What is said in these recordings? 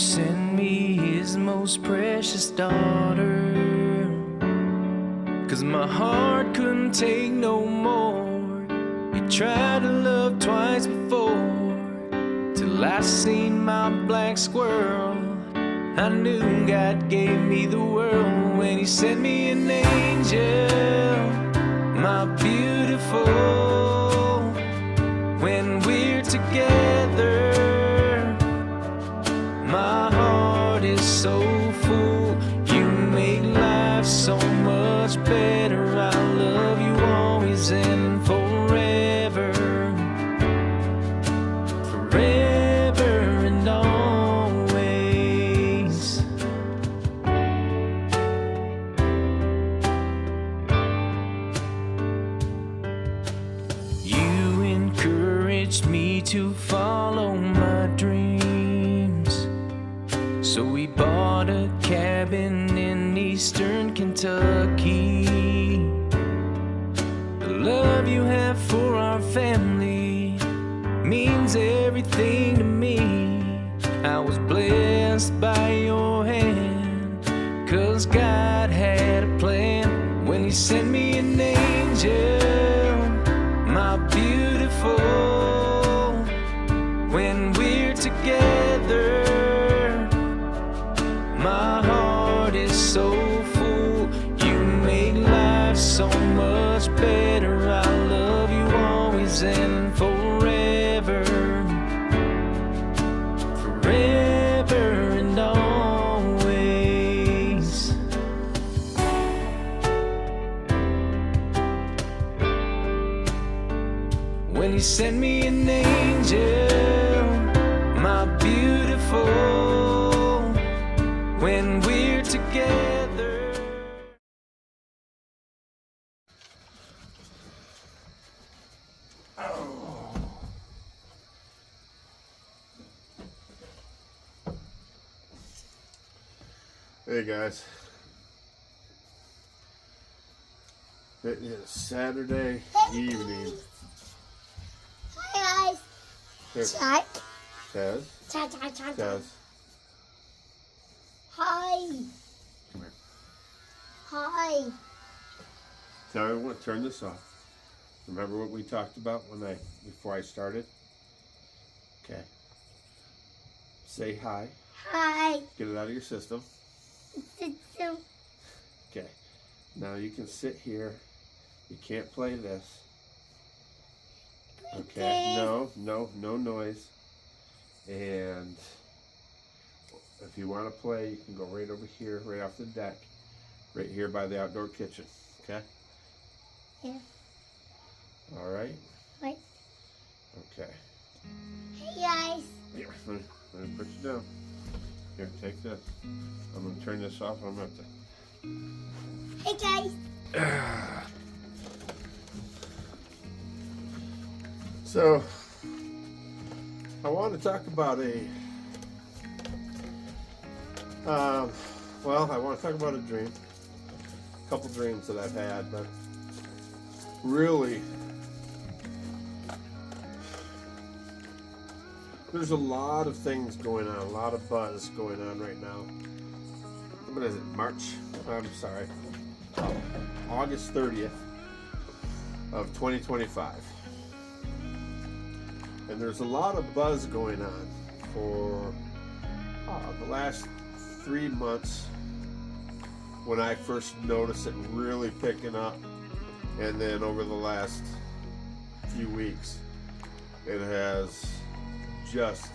send me his most precious daughter, 'cause my heart couldn't take no more. He tried to love twice before, till I seen my black squirrel. I knew God gave me the world when he sent me an angel, my beautiful. When we're together, my heart is so full. You make life so much better. I love you always and forever, forever and always. You encouraged me to follow my dreams, so we bought a cabin in eastern Kentucky. The love you have for our family means everything to me. I was blessed by your hand, 'cause God had a plan when he sent me an angel, my beautiful. When we're together, my heart is so full. You make life so much better. I love you always and forever, forever and always. When he sent me an angel, my beautiful. When we're together. Oh. Hey guys, it is Saturday evening. Hi guys. Check. Taz. Taz. Hi. Come here. Hi. Now I want to turn this off. Remember what we talked about before I started? Okay. Say hi. Hi. Get it out of your system. Okay. Now you can sit here. You can't play this. Okay. No noise. And if you want to play, you can go right over here, right off the deck, right here by the outdoor kitchen. Okay? Yeah. All right? Right. Okay. Hey guys. Here, let me put you down. Here, take this. I'm going to turn this off. I'm going to Hey guys. So, I want to talk about I want to talk about a dream. A couple dreams that I've had, but really, there's a lot of things going on, a lot of buzz going on right now. What is it, August 30th of 2025. And there's a lot of buzz going on for the last 3 months, when I first noticed it really picking up, and then over the last few weeks it has just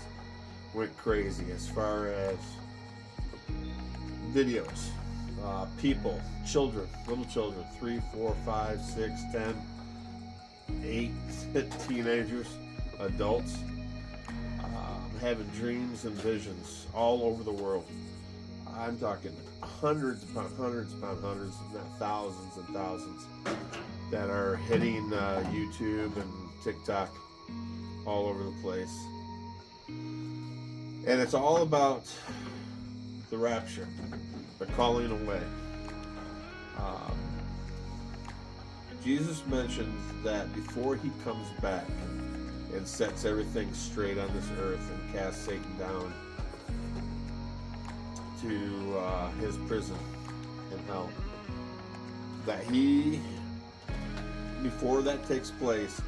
went crazy as far as videos, people, children, little children, 3, 4, 5, 6, 10, 8 teenagers, adults, having dreams and visions all over the world. I'm talking hundreds upon hundreds upon hundreds, if not thousands and thousands, that are hitting YouTube and TikTok all over the place. And it's all about the rapture, the calling away. Jesus mentions that before he comes back and sets everything straight on this earth and casts Satan down, to his prison in hell. That he, before that takes place,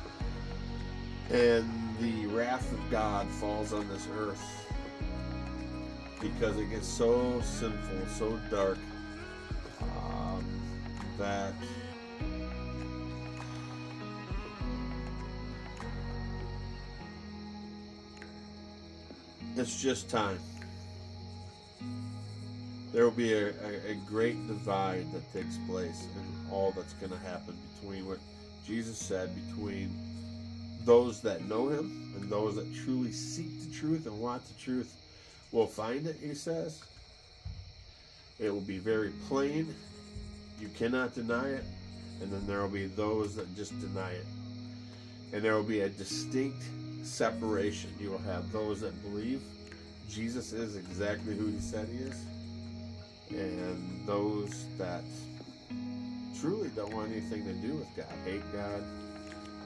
and the wrath of God falls on this earth, because it gets so sinful, so dark, that it's just time. There will be a great divide that takes place in all that's going to happen between what Jesus said, between those that know him and those that truly seek the truth and want the truth will find it, he says. It will be very plain. You cannot deny it. And then there will be those that just deny it. And there will be a distinct separation. You will have those that believe Jesus is exactly who he said he is, and those that truly don't want anything to do with God, hate God,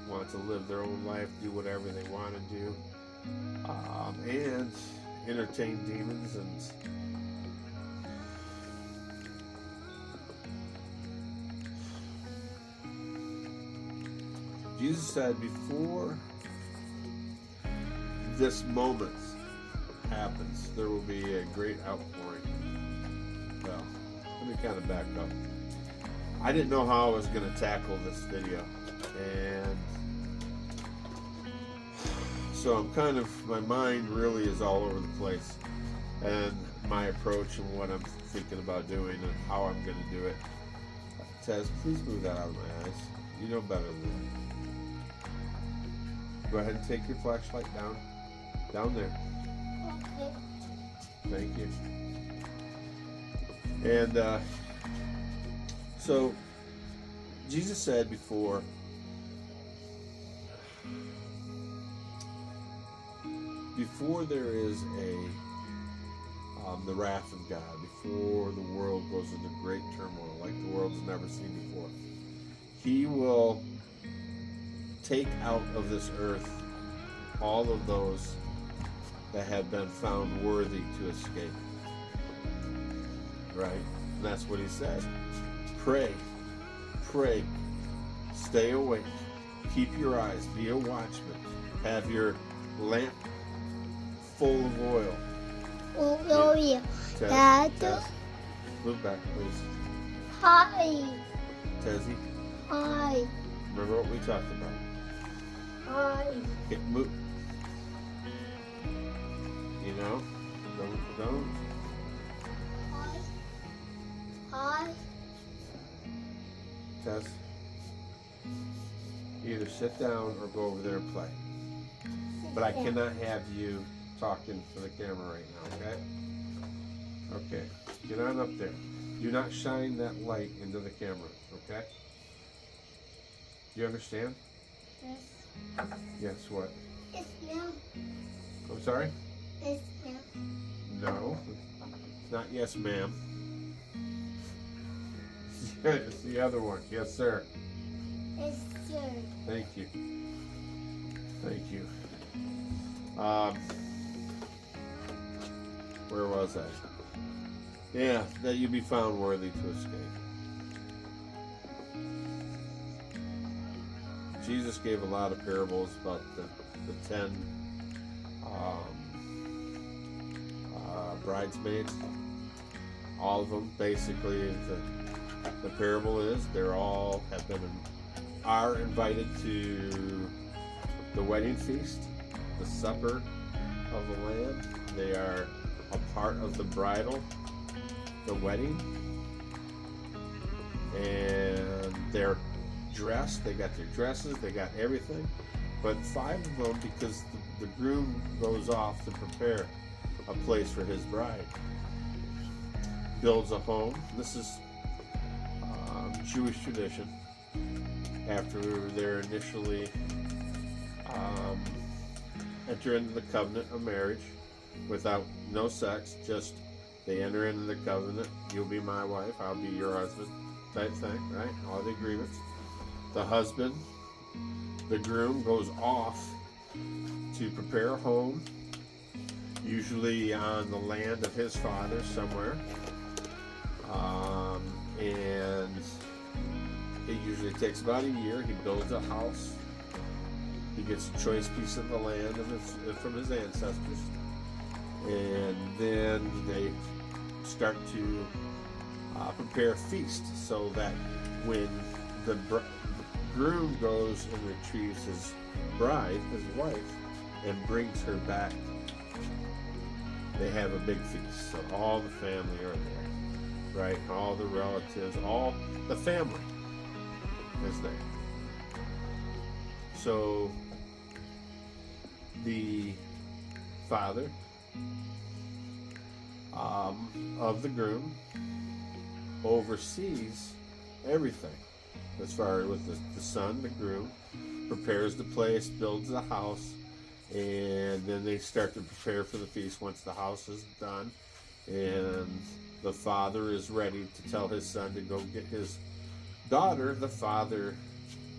want to live their own life, do whatever they want to do, and entertain demons. And Jesus said before this moment happens, there will be a great outpouring. Well, let me kind of back up. I didn't know how I was going to tackle this video, and so I'm kind of, my mind really is all over the place, and my approach and what I'm thinking about doing and how I'm going to do it. Tez, please move that out of my eyes. You know better than that. Go ahead and take your flashlight down there. Okay. Thank you. And so Jesus said before there is the wrath of God, before the world goes into great turmoil like the world's never seen before, he will take out of this earth all of those that have been found worthy to escape. Right? And that's what he said. Pray. Stay awake. Keep your eyes. Be a watchman. Have your lamp full of oil. Oh, yeah. Tez, Dad. move back, please. Hi. Tezzy, Hi. remember what we talked about. Hi. Okay, move. You know, don't. Hi. Hi. Tess, either sit down or go over there and play. But I cannot have you talking to the camera right now, okay? Okay, get on up there. Do not shine that light into the camera, okay? You understand? Yes. Yes, what? Yes, ma'am. I'm sorry? Yes, ma'am. No. It's not yes, ma'am. It's the other one. Yes, sir. Yes, sir. Thank you. Thank you. Where was I? Yeah, that you be found worthy to escape. Jesus gave a lot of parables about the 10 bridesmaids. All of them, basically, the parable is they're all are invited to the wedding feast, the supper of the Lamb. They are a part of the bridal, the wedding, and they're dressed. They got their dresses, they got everything. But 5 of them, because the groom goes off to prepare a place for his bride, builds a home. This is Jewish tradition. After they're initially enter into the covenant of marriage without no sex, just they enter into the covenant. You'll be my wife, I'll be your husband, type thing, right? All the agreements. The husband, the groom, goes off to prepare a home, usually on the land of his father somewhere. And it usually takes about a year. He builds a house. He gets a choice piece of the land from his ancestors. And then they start to prepare a feast so that when the groom goes and retrieves his bride, his wife, and brings her back, they have a big feast. So all the family are there, right? All the relatives, all the family is there. So the father of the groom oversees everything as far as with the son, the groom, prepares the place, builds the house, and then they start to prepare for the feast once the house is done. And the father is ready to tell his son to go get his daughter. The father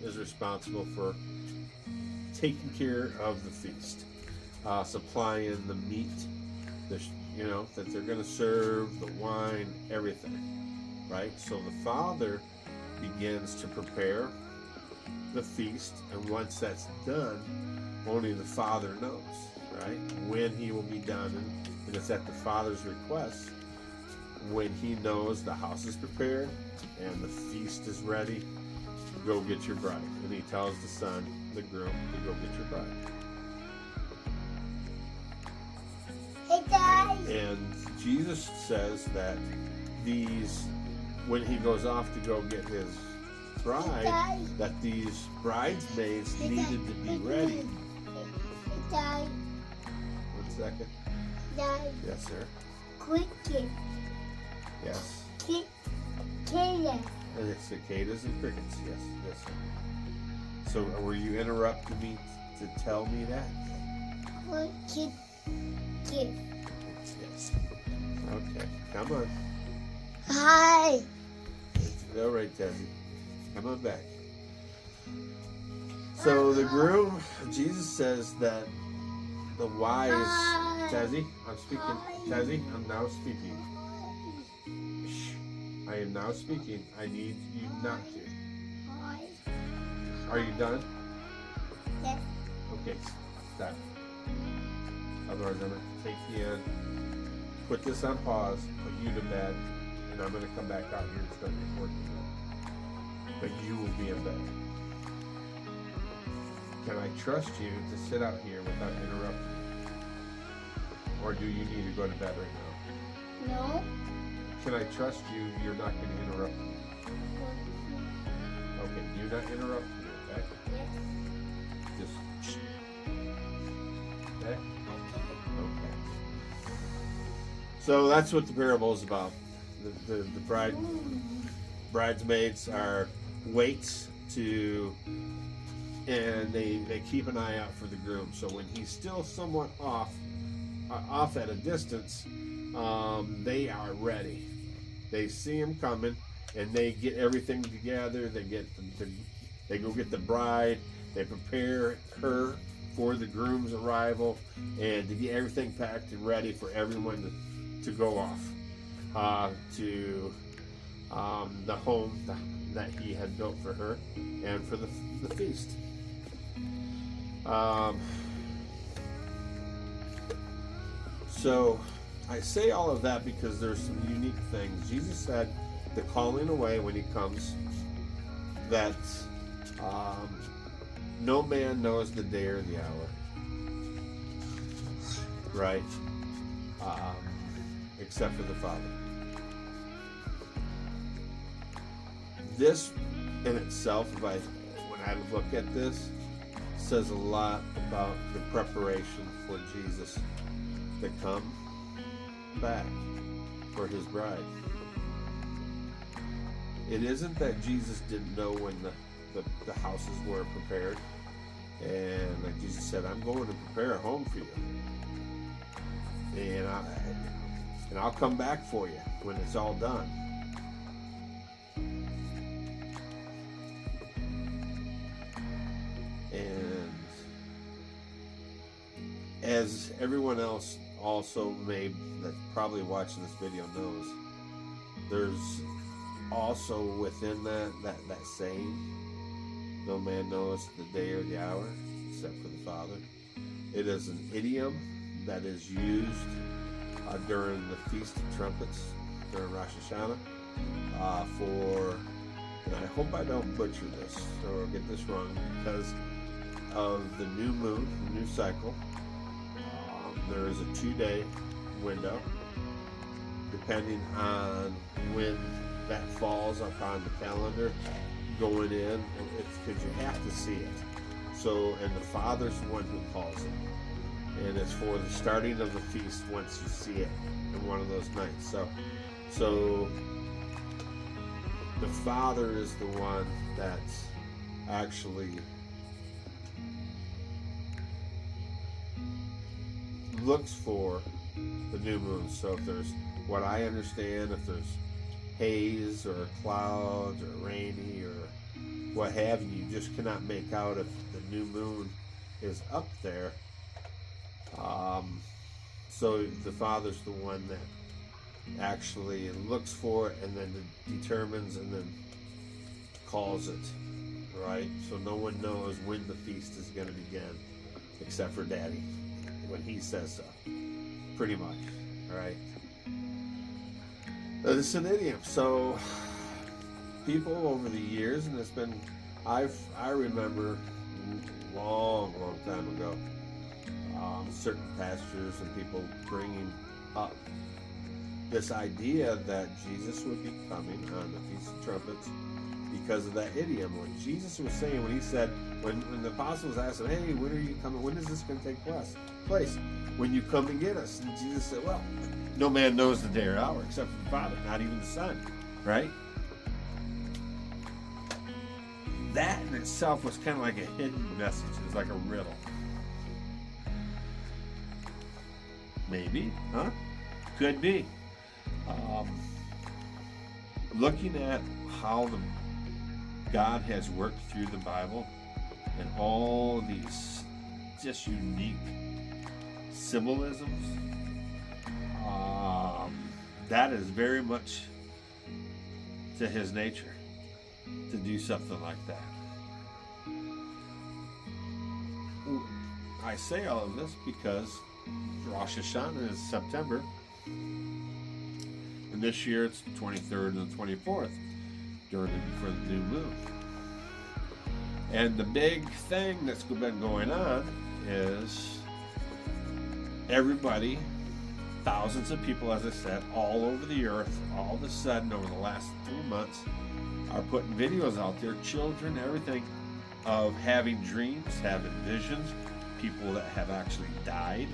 is responsible for taking care of the feast, supplying the meat, that they're going to serve, the wine, everything, right? So the father begins to prepare the feast, and once that's done, only the father knows, right, when he will be done, and it's at the father's request when he knows the house is prepared and the feast is ready. Go get your bride, and he tells the son, the groom, to go get your bride. Hey guys. And Jesus says that when he goes off to go get his bride, that these bridesmaids needed to be ready. Dad. 1 second. Dad. Yes, sir. Cricket. Yes. Cicadas. And it's cicadas and crickets. Yes, yes, sir. So were you interrupting me to tell me that? Cricket. Yes. Okay. Come on. Hi. All right, Tezzy. Come on back. So the groom, Jesus says that the wise, Tezzy, I'm speaking. Tezzy, I'm now speaking. Shh. I am now speaking. I need you not to. Are you done? Yes. Okay, stop. Otherwise, I'm going to take you in, put this on pause, put you to bed, and I'm going to come back out here and start recording again. But you will be in bed. Can I trust you to sit out here without interrupting you? Or do you need to go to bed right now? No. Can I trust you you're not going to interrupt me? Okay, you're not interrupting me, okay? Yes. Just shh. Okay? Okay. So that's what the parable is about. The bridesmaids are waits to, and they keep an eye out for the groom. So when he's still somewhat off at a distance, they are ready. They see him coming, and they get everything together. They go get the bride. They prepare her for the groom's arrival, and to get everything packed and ready for everyone to go off to the home that he had built for her and for the feast. So I say all of that because there's some unique things. Jesus said the calling away when he comes, that no man knows the day or the hour, right? Except for the Father. This in itself, when I look at this, says a lot about the preparation for Jesus to come back for his bride. It isn't that Jesus didn't know when the houses were prepared, and like Jesus said, I'm going to prepare a home for you, and I'll come back for you when it's all done. And as everyone else also that's probably watching this video knows, there's also within that saying, no man knows the day or the hour except for the Father. It is an idiom that is used during the Feast of Trumpets, during Rosh Hashanah, and I hope I don't butcher this or get this wrong, because of the new moon, the new cycle. There is a 2-day window, depending on when that falls up on the calendar, going in, because you have to see it. So, and the Father's the one who calls it, and it's for the starting of the feast once you see it in one of those nights. So the Father is the one that actually looks for the new moon. So if there's, what I understand, if there's haze or clouds or rainy or what have you, you just cannot make out if the new moon is up there. So the Father's the one that actually looks for it and then determines and then calls it, right? So no one knows when the feast is going to begin except for Daddy, when he says so, pretty much, right? It's an idiom. So people over the years, and it's been, I remember long time ago, certain pastors and people bringing up this idea that Jesus would be coming on the Feast of Trumpets because of that idiom. What Jesus was saying when he said, when the apostles asked him, hey, when are you coming? When is this going to take place? When you come and get us. And Jesus said, well, no man knows the day or hour except for the Father, not even the Son, right? That in itself was kind of like a hidden message. It was like a riddle. Maybe, huh? Could be. Looking at how God has worked through the Bible and all these just unique symbolisms, that is very much to his nature to do something like that. I say all of this because Rosh Hashanah is September, and this year it's the 23rd and the 24th for the new moon. And the big thing that's been going on is everybody, thousands of people, as I said, all over the earth, all of a sudden over the last 3 months, are putting videos out there, children, everything, of having dreams, having visions, people that have actually died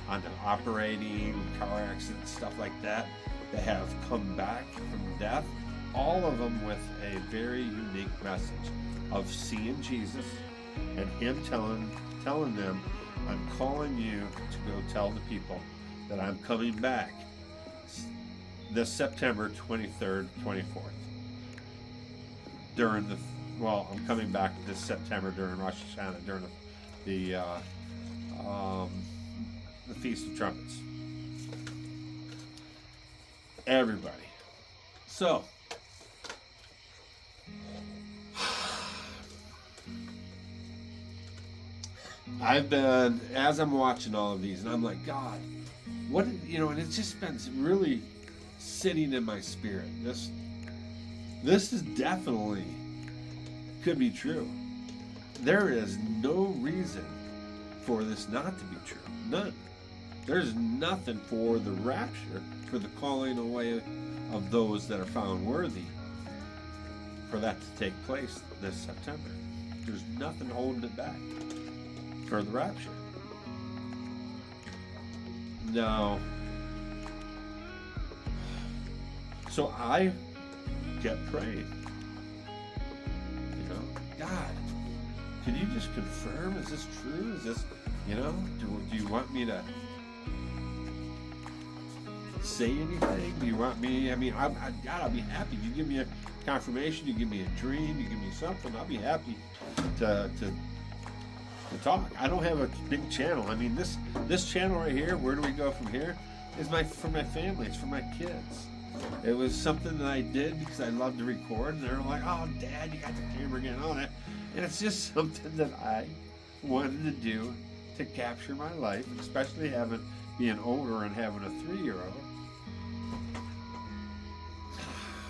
on an operating car accident, stuff like that have come back from death, all of them with a very unique message of seeing Jesus and him telling them, I'm calling you to go tell the people that I'm coming back this September 23rd, 24th. I'm coming back this September during Rosh Hashanah, during the Feast of Trumpets. Everybody. So, I've been, as I'm watching all of these, and I'm like, God, what, and it's just been really sitting in my spirit. This is definitely could be true. There is no reason for this not to be true. None. There's nothing for the rapture, for the calling away of those that are found worthy, for that to take place this September. There's nothing holding it back for the rapture. No. So I kept praying. God, could you just confirm? Is this true? Is this, do you want me to say anything? Do you want me, God, I'll be happy. You give me a confirmation, you give me a dream, you give me something, I'll be happy to to talk. I don't have a big channel. I mean, this channel right here, Where Do We Go From Here, is for my family. It's for my kids. It was something that I did because I love to record, and they're like, "Oh, Dad, you got the camera again, all that." And it's just something that I wanted to do to capture my life, especially being older and having a 3-year-old,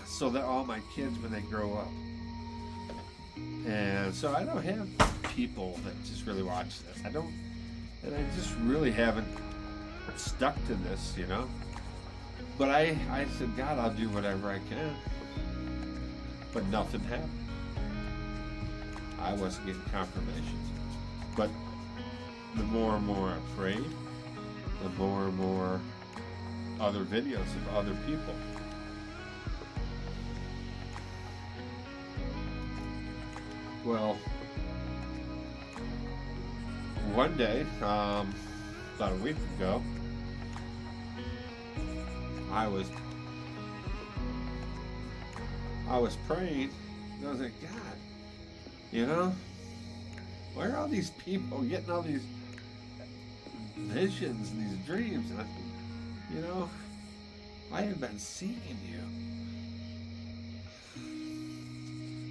so that all my kids, when they grow up. And so I don't have people that just really watch this. And I just really haven't stuck to this, you know. But I said, God, I'll do whatever I can. But nothing happened. I wasn't getting confirmations. But the more and more I prayed, the more and more other videos of other people. Well, one day, about a week ago, I was praying, and I was like, God, you know, where are all these people getting all these visions and these dreams? And I said, you know, I have been seeking you.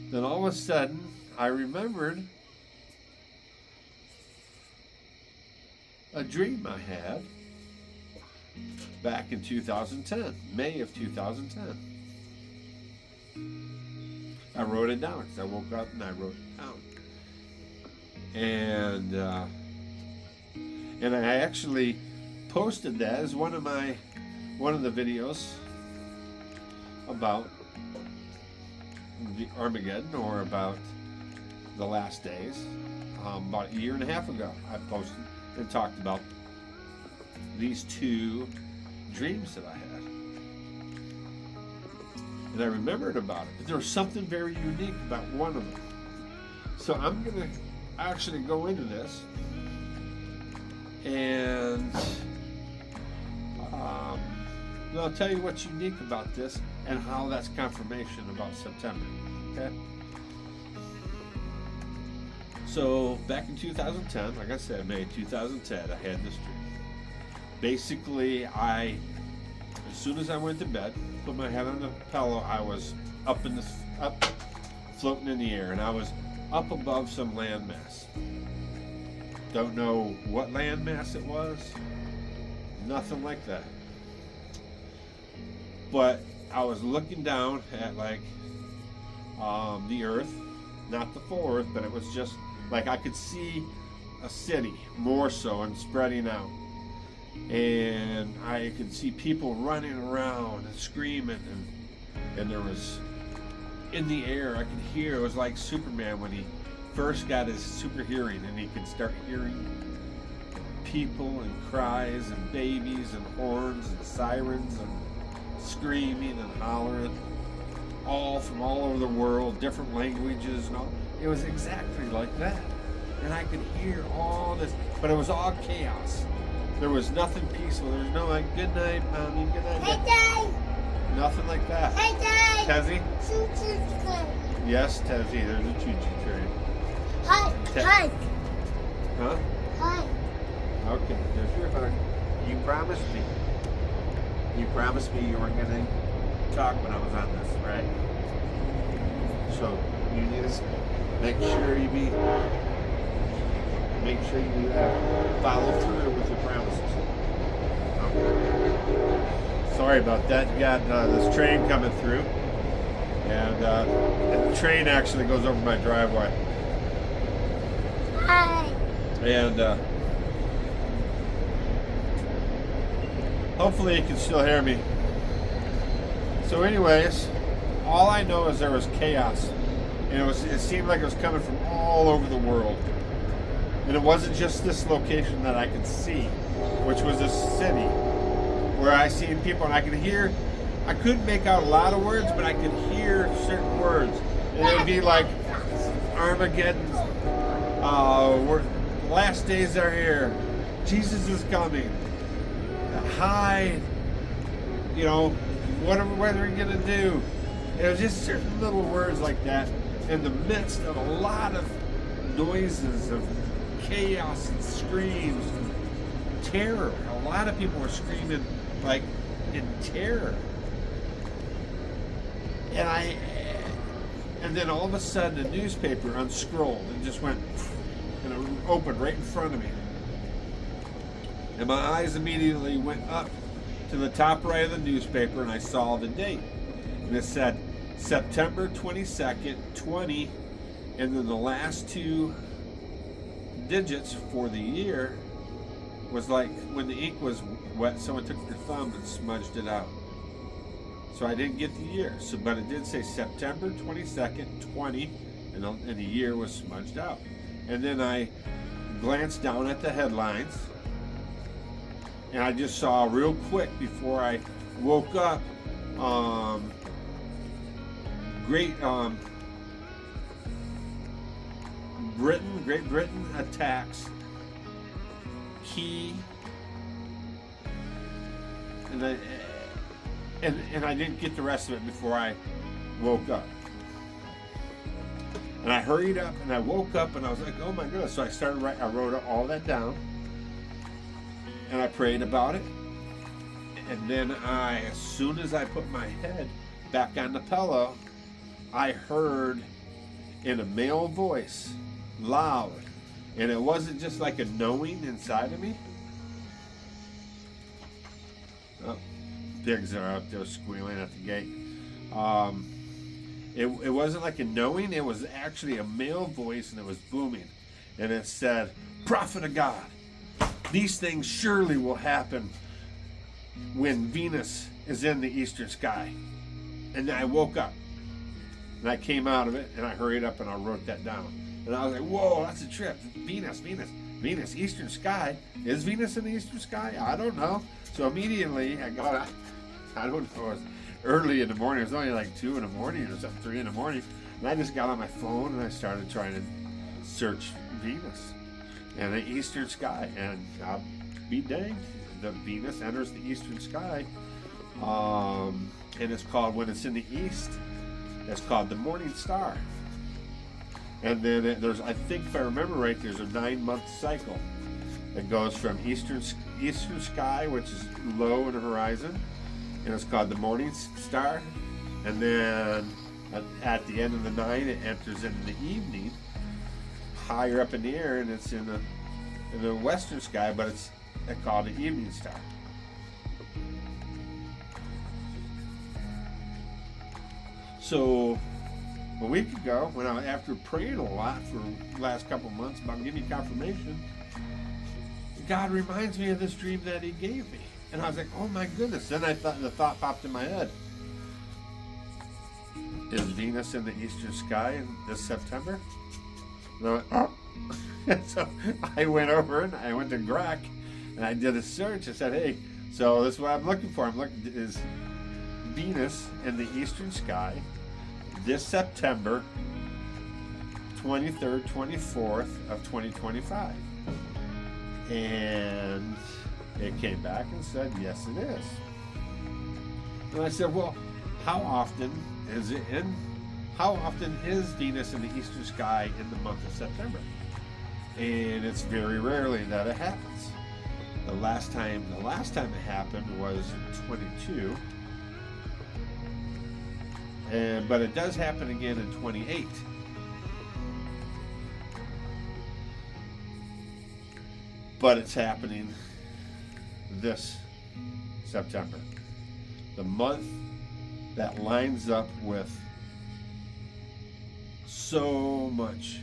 Then all of a sudden, I remembered a dream I had back in 2010, May of 2010. I wrote it down because I woke up and I wrote it down. And I actually posted that as one of the videos about the Armageddon, or about the last days. About a year and a half ago, I posted and talked about these 2 dreams that I had. And I remembered about it, but there was something very unique about one of them. So I'm going to actually go into this, and I'll tell you what's unique about this and how that's confirmation about September. Okay? So back in 2010, like I said, May 2010, I had this dream. Basically, as soon as I went to bed, put my head on the pillow, I was up floating in the air, and I was up above some landmass. Don't know what landmass it was, nothing like that. But I was looking down at the earth, not the full earth, but it was just like I could see a city more so and spreading out. And I could see people running around and screaming, and there was, in the air, I could hear, it was like Superman when he first got his super hearing, and he could start hearing people and cries and babies and horns and sirens and screaming and hollering, all from all over the world, different languages and all. It was exactly like that. And I could hear all this, but it was all chaos. There was nothing peaceful. There was no good night, Mommy, good night. Hey, Dad. Nothing like that. Hey, Dad. Tezzy? Choo-choo train. Yes, Tezzy, there's a choo-choo train. Hi. Hi. Huh? Hi. Okay, there's your hug. You promised me. You promised me you weren't going to talk when I was on this, right? So you need to make sure you follow through with your promises. Okay. Sorry about that. You got this train coming through, and the train actually goes over my driveway. Hi. And hopefully you can still hear me. So anyways, all I know is there was chaos, and it seemed like it was coming from all over the world. And it wasn't just this location that I could see, which was a city where I seen people, and I couldn't make out a lot of words, but I could hear certain words. And it would be like Armageddon, the last days are here, Jesus is coming, hide, what are we going to do? It was just certain little words like that in the midst of a lot of noises of chaos and screams and terror. A lot of people were screaming like in terror. And then all of a sudden the newspaper unscrolled and just went, and it opened right in front of me. And my eyes immediately went up to the top right of the newspaper, and I saw the date. And it said September 22nd, 20, and then the last two digits for the year was like when the ink was wet, someone took their thumb and smudged it out. So I didn't get the year, but it did say September 22nd, 20, and the year was smudged out. And then I glanced down at the headlines, and I just saw real quick before I woke up, Great Britain attacks key, and I didn't get the rest of it before I woke up. And I hurried up, and I woke up, and I was like, oh my goodness. So I started writing. I wrote all that down, and I prayed about it. And then as soon as I put my head back on the pillow, I heard in a male voice, loud, and it wasn't just like a knowing inside of me. Oh, pigs are out there squealing at the gate. It wasn't like a knowing, it was actually a male voice, and it was booming. And it said, prophet of God, these things surely will happen when Venus is in the eastern sky. And then I woke up, and I came out of it, and I hurried up, and I wrote that down. And I was like, whoa, that's a trip. Venus, eastern sky. Is Venus in the eastern sky? I don't know. So immediately I got up. I don't know, it was early in the morning. It was only like 2 in the morning or something, 3 in the morning. And I just got on my phone, and I started trying to search Venus and the eastern sky. And I'll be danged, the Venus enters the eastern sky. And it's called, when it's in the east, it's called the morning star. And then there's, I think if I remember right, there's a 9-month cycle that goes from eastern sky, which is low in the horizon, and it's called the morning star. And then at the end of the 9, it enters into the evening, higher up in the air, and it's in the western sky, but it's called the evening star. So a week ago, when after praying a lot for the last couple of months about giving me confirmation, God reminds me of this dream that He gave me, and I was like, "Oh my goodness!" Then the thought popped in my head: is Venus in the eastern sky this September? And I went, "Oh!" So I went over and I went to Grok, and I did a search. I said, "Hey, so this is what I'm looking for. Is Venus in the eastern sky this September 23rd, 24th of 2025. And it came back and said, yes, it is. And I said, well, how often is Venus in the eastern sky in the month of September? And it's very rarely that it happens. The last time it happened was in 22. But it does happen again in 28. But it's happening this September. The month that lines up with so much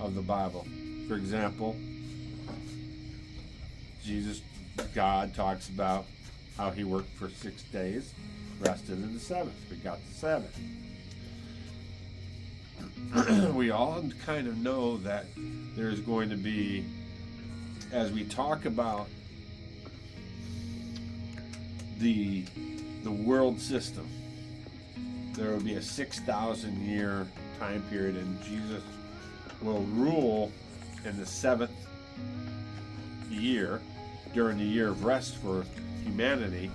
of the Bible. For example, God talks about how He worked for 6 days, rested in the 7th. We got the 7th. We all kind of know that there's going to be, as we talk about the world system, there will be a 6,000 year time period, and Jesus will rule in the 7th year, during the year of rest for humanity.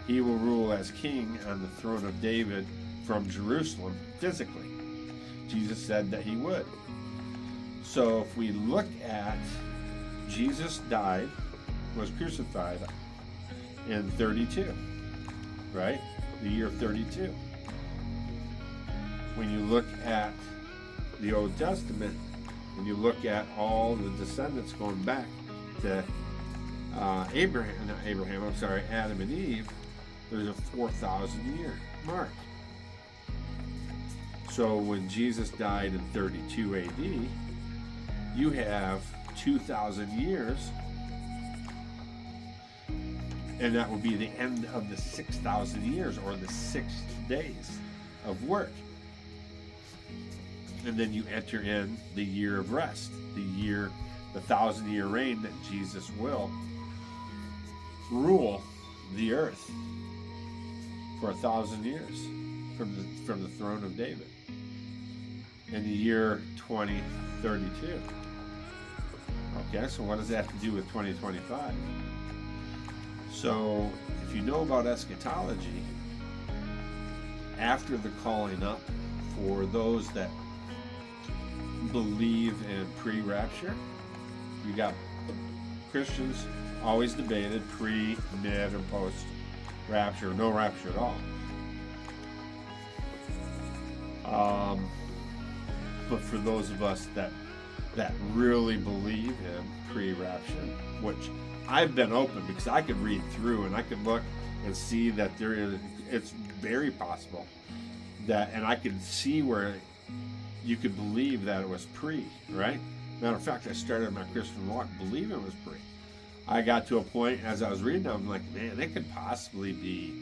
He will rule as king on the throne of David from Jerusalem physically. Jesus said that He would. So if we look at Jesus died, was crucified in 32, right? The year 32. When you look at the Old Testament, and you look at all the descendants going back to Adam and Eve, there's a 4,000 year mark. So when Jesus died in 32 AD, you have 2,000 years, and that will be the end of the 6,000 years, or the 6 days of work. And then you enter in the year of rest, the 1,000-year reign that Jesus will rule the earth for 1,000 years from the throne of David in the year 2032. Okay, so what does that have to do with 2025? So if you know about eschatology, after the calling up for those that believe in pre-rapture, you got Christians always debated pre, mid, and post-rapture, no rapture at all. But for those of us that really believe in pre-rapture, which I've been open, because I could read through and I could look and see that it's very possible that, and I could see where you could believe that it was pre, right? Matter of fact, I started my Christian walk believing it was pre. I got to a point as I was reading, I'm like, man, it could possibly be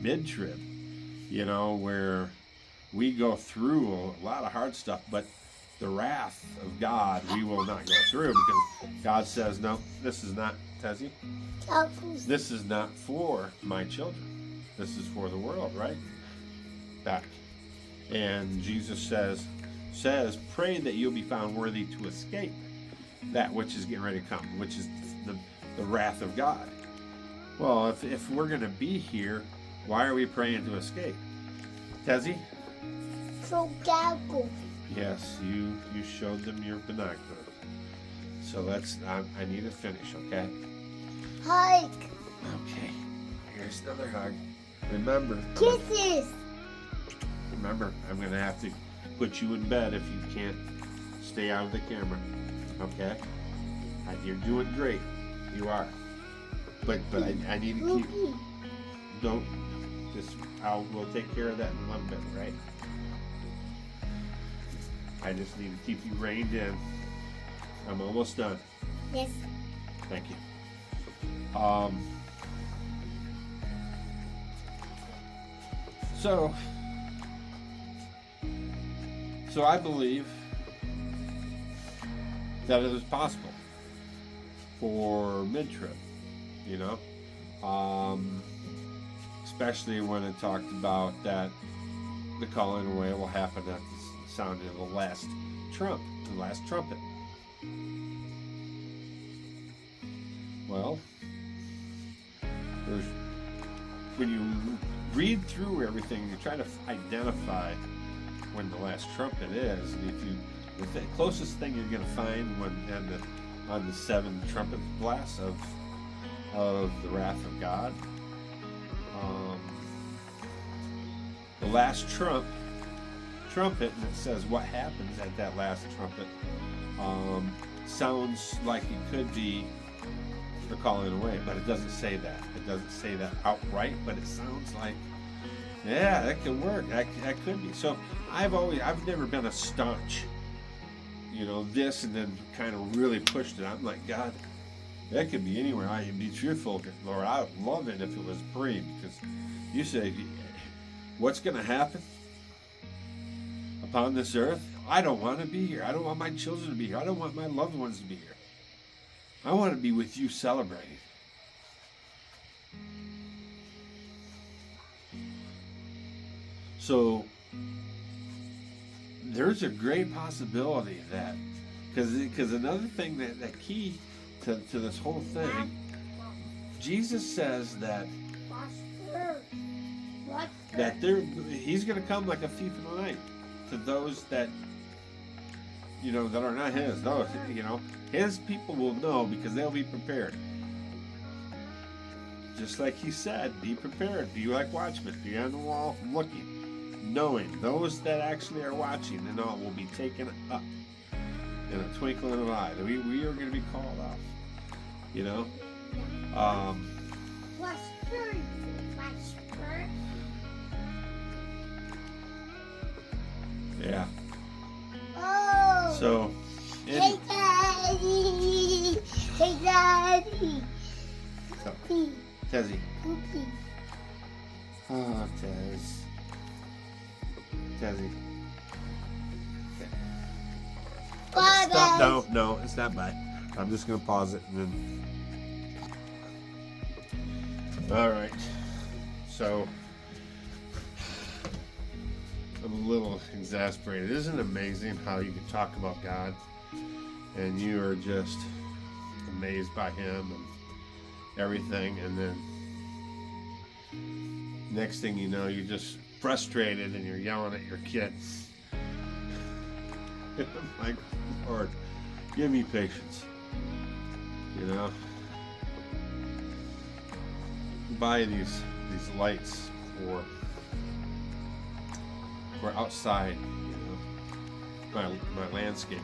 mid-trib, where we go through a lot of hard stuff, but the wrath of God we will not go through, because God says, no, this is not, Tezzy, this is not for my children. This is for the world, right? Back. And Jesus says, pray that you'll be found worthy to escape that which is getting ready to come, which is the wrath of God. Well, if we're going to be here, why are we praying to escape? Tezzy? So gaggles. Yes, you showed them your binoculars. So I need to finish, okay? Hug. Okay, here's another hug. Remember, Kisses. I'm going to have to put you in bed if you can't stay out of the camera, okay? You're doing great. You are. But I need to keep... Don't... We'll take care of that in a little bit, right? I just need to keep you reined in. I'm almost done. Yes. Thank you. So I believe that it is possible for mid-trib, especially when it talked about that the calling away will happen at the sound of the last trumpet. Well, when you read through everything, you try to identify when the last trumpet is, and the closest thing you're going to find on the 7 trumpet blasts of the wrath of God, the last trumpet, and it says what happens at that last trumpet, sounds like it could be the calling away, but it doesn't say that. It doesn't say that outright, but it sounds like, yeah, that could work. That could be. So I've never been a staunch, this, and then kind of really pushed it. I'm like, God, that could be anywhere. I can be truthful, Lord. I would love it if it was pre, because you say, what's going to happen upon this earth? I don't want to be here. I don't want my children to be here. I don't want my loved ones to be here. I want to be with you celebrating. So there's a great possibility that, because another thing that key to this whole thing, Jesus says that he's going to come like a thief in the night to those that that are not his. No, his people will know because they'll be prepared. Just like he said, be prepared. Be like watchmen. Be on the wall looking, knowing those that actually are watching and all will be taken up in a twinkling of an eye. We are going to be called off. Whisper. Yeah. Oh. So. Hey, Daddy. Hey, Daddy. So, Cookie. Tezzy. Cookie. Oh, Tez. Tezzy. Bye, Stop. No, it's not bye. I'm just going to pause it and then. All right. So, I'm a little exasperated. Isn't it amazing how you can talk about God and you are just amazed by Him and everything, and then next thing you know, you're just frustrated and you're yelling at your kids. I'm like, Lord, give me patience. Buy these lights for outside, my landscape.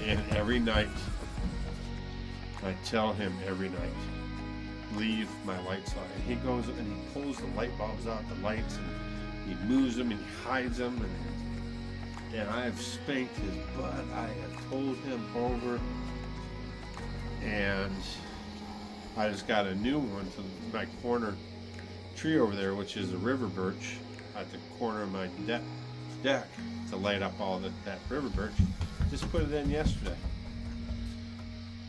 And every night, I tell him every night, leave my lights on. And he goes and he pulls the light bulbs out, the lights, and he moves them and he hides them. And I have spanked his butt. I have told him over. And I just got a new one to my corner tree over there, which is a river birch at the corner of my deck to light up all that river birch. Just put it in yesterday.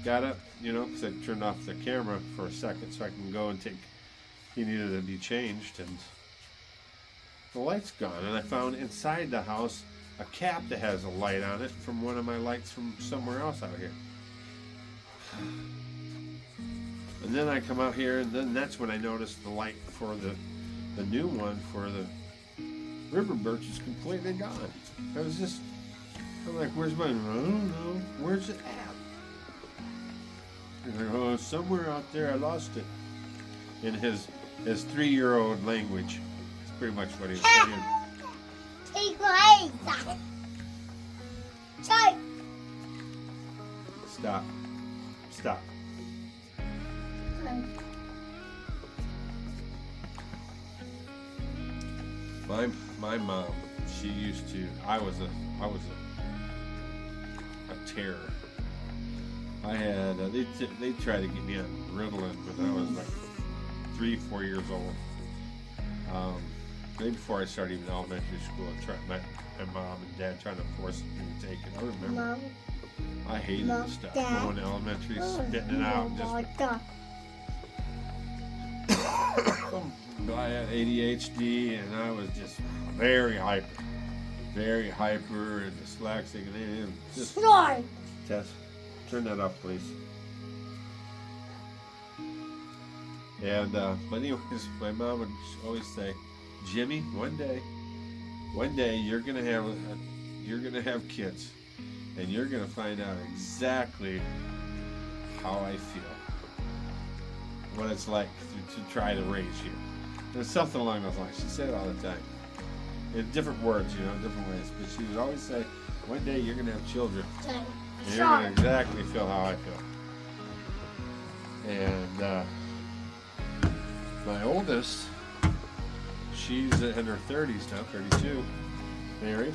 Got up, because I turned off the camera for a second so I can go and he needed to be changed, and the light's gone. And I found inside the house a cap that has a light on it from one of my lights from somewhere else out here. And then I come out here, and then that's when I noticed the light for the new one for the river birch is completely gone. I'm like, where's mine? I don't know. Where's it at? He's like, oh, somewhere out there. I lost it. In his 3-year-old language. It's pretty much what he was saying. Take my hands. Stop. My mom, she used to. I was a terror. I had they tried to get me on Ritalin when I was like 3-4 years old. Maybe before I started even elementary school, my mom and dad trying to force me to take it. I remember. Mom. I hated this stuff. Going to elementary, spitting it out, and just. I had ADHD, and I was just very hyper, and dyslexic, and just. Tess, turn that up, please. And but anyways, my mom would always say, "Jimmy, one day you're gonna have kids, and you're gonna find out exactly how I feel, what it's like to try to raise you." And it's something along those lines. She said it all the time, in different words, different ways. But she would always say, "One day you're gonna have children, and you're gonna exactly feel how I feel." And my oldest, she's in her 30s now, 32, married.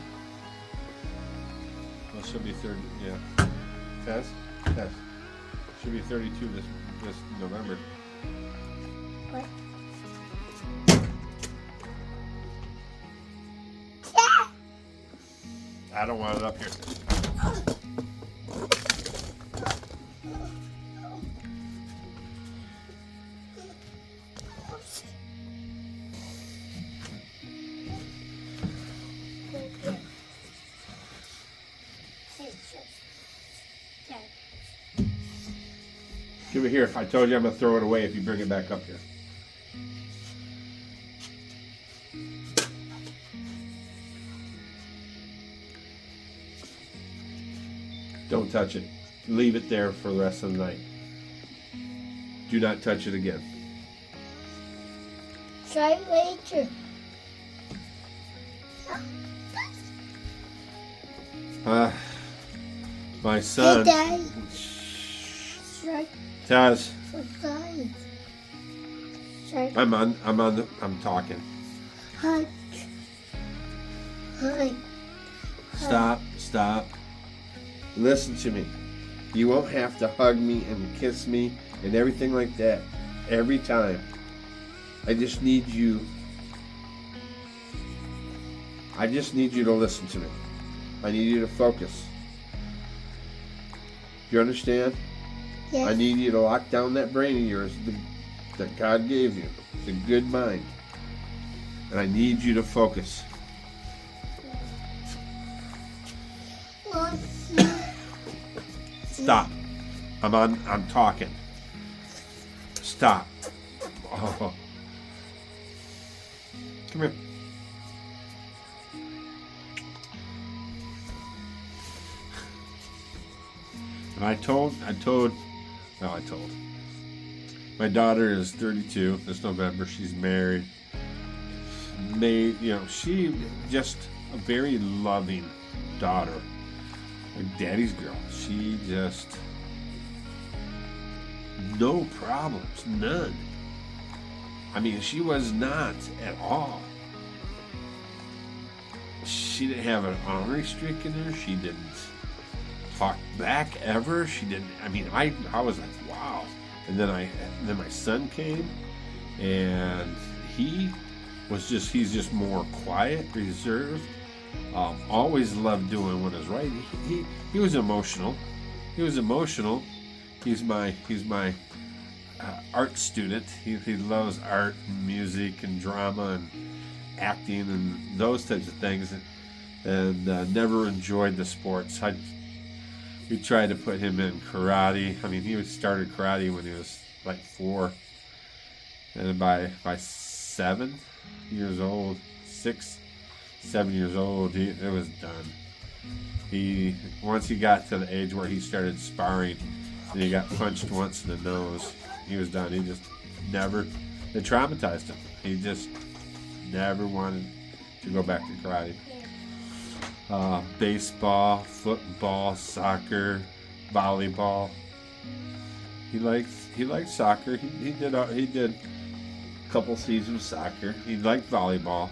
Well, she'll be 30. Yeah, Tess. She'll be 32 this November. What? I don't want it up here. Give it here. I told you I'm going to throw it away if you bring it back up here. Don't touch it. Leave it there for the rest of the night. Do not touch it again. Try later. My son. Hey, Daddy. Try Taz, for size. Try I'm talking. hug. Hug. Stop. Listen to me. You won't have to hug me and kiss me and everything like that every time. I just need you to listen to me. I need you to focus. You understand? Yes. I need you to lock down that brain of yours that God gave you. It's a good mind. And I need you to focus. Stop. I'm talking. Stop. Oh. Come here. And I told. My daughter is 32 this November. She's married. She just a very loving daughter. Like daddy's girl. She just no problems, none. I mean, she was not at all. She didn't have an ornery streak in her. She didn't talk back ever. She didn't. I mean, I was like, wow. And then my son came, and he's just more quiet, reserved. Always loved doing what is right. He was emotional. He's my art student. He loves art and music and drama and acting and those types of things, and never enjoyed the sports. We tried to put him in karate. I mean, he started karate when he was like 4, and by 7 years old, 6, 7 years old, it was done. Once he got to the age where he started sparring, and he got punched once in the nose, he was done. He just never. It traumatized him. He just never wanted to go back to karate. Baseball, football, soccer, volleyball. He liked soccer. He did a couple seasons of soccer. He liked volleyball.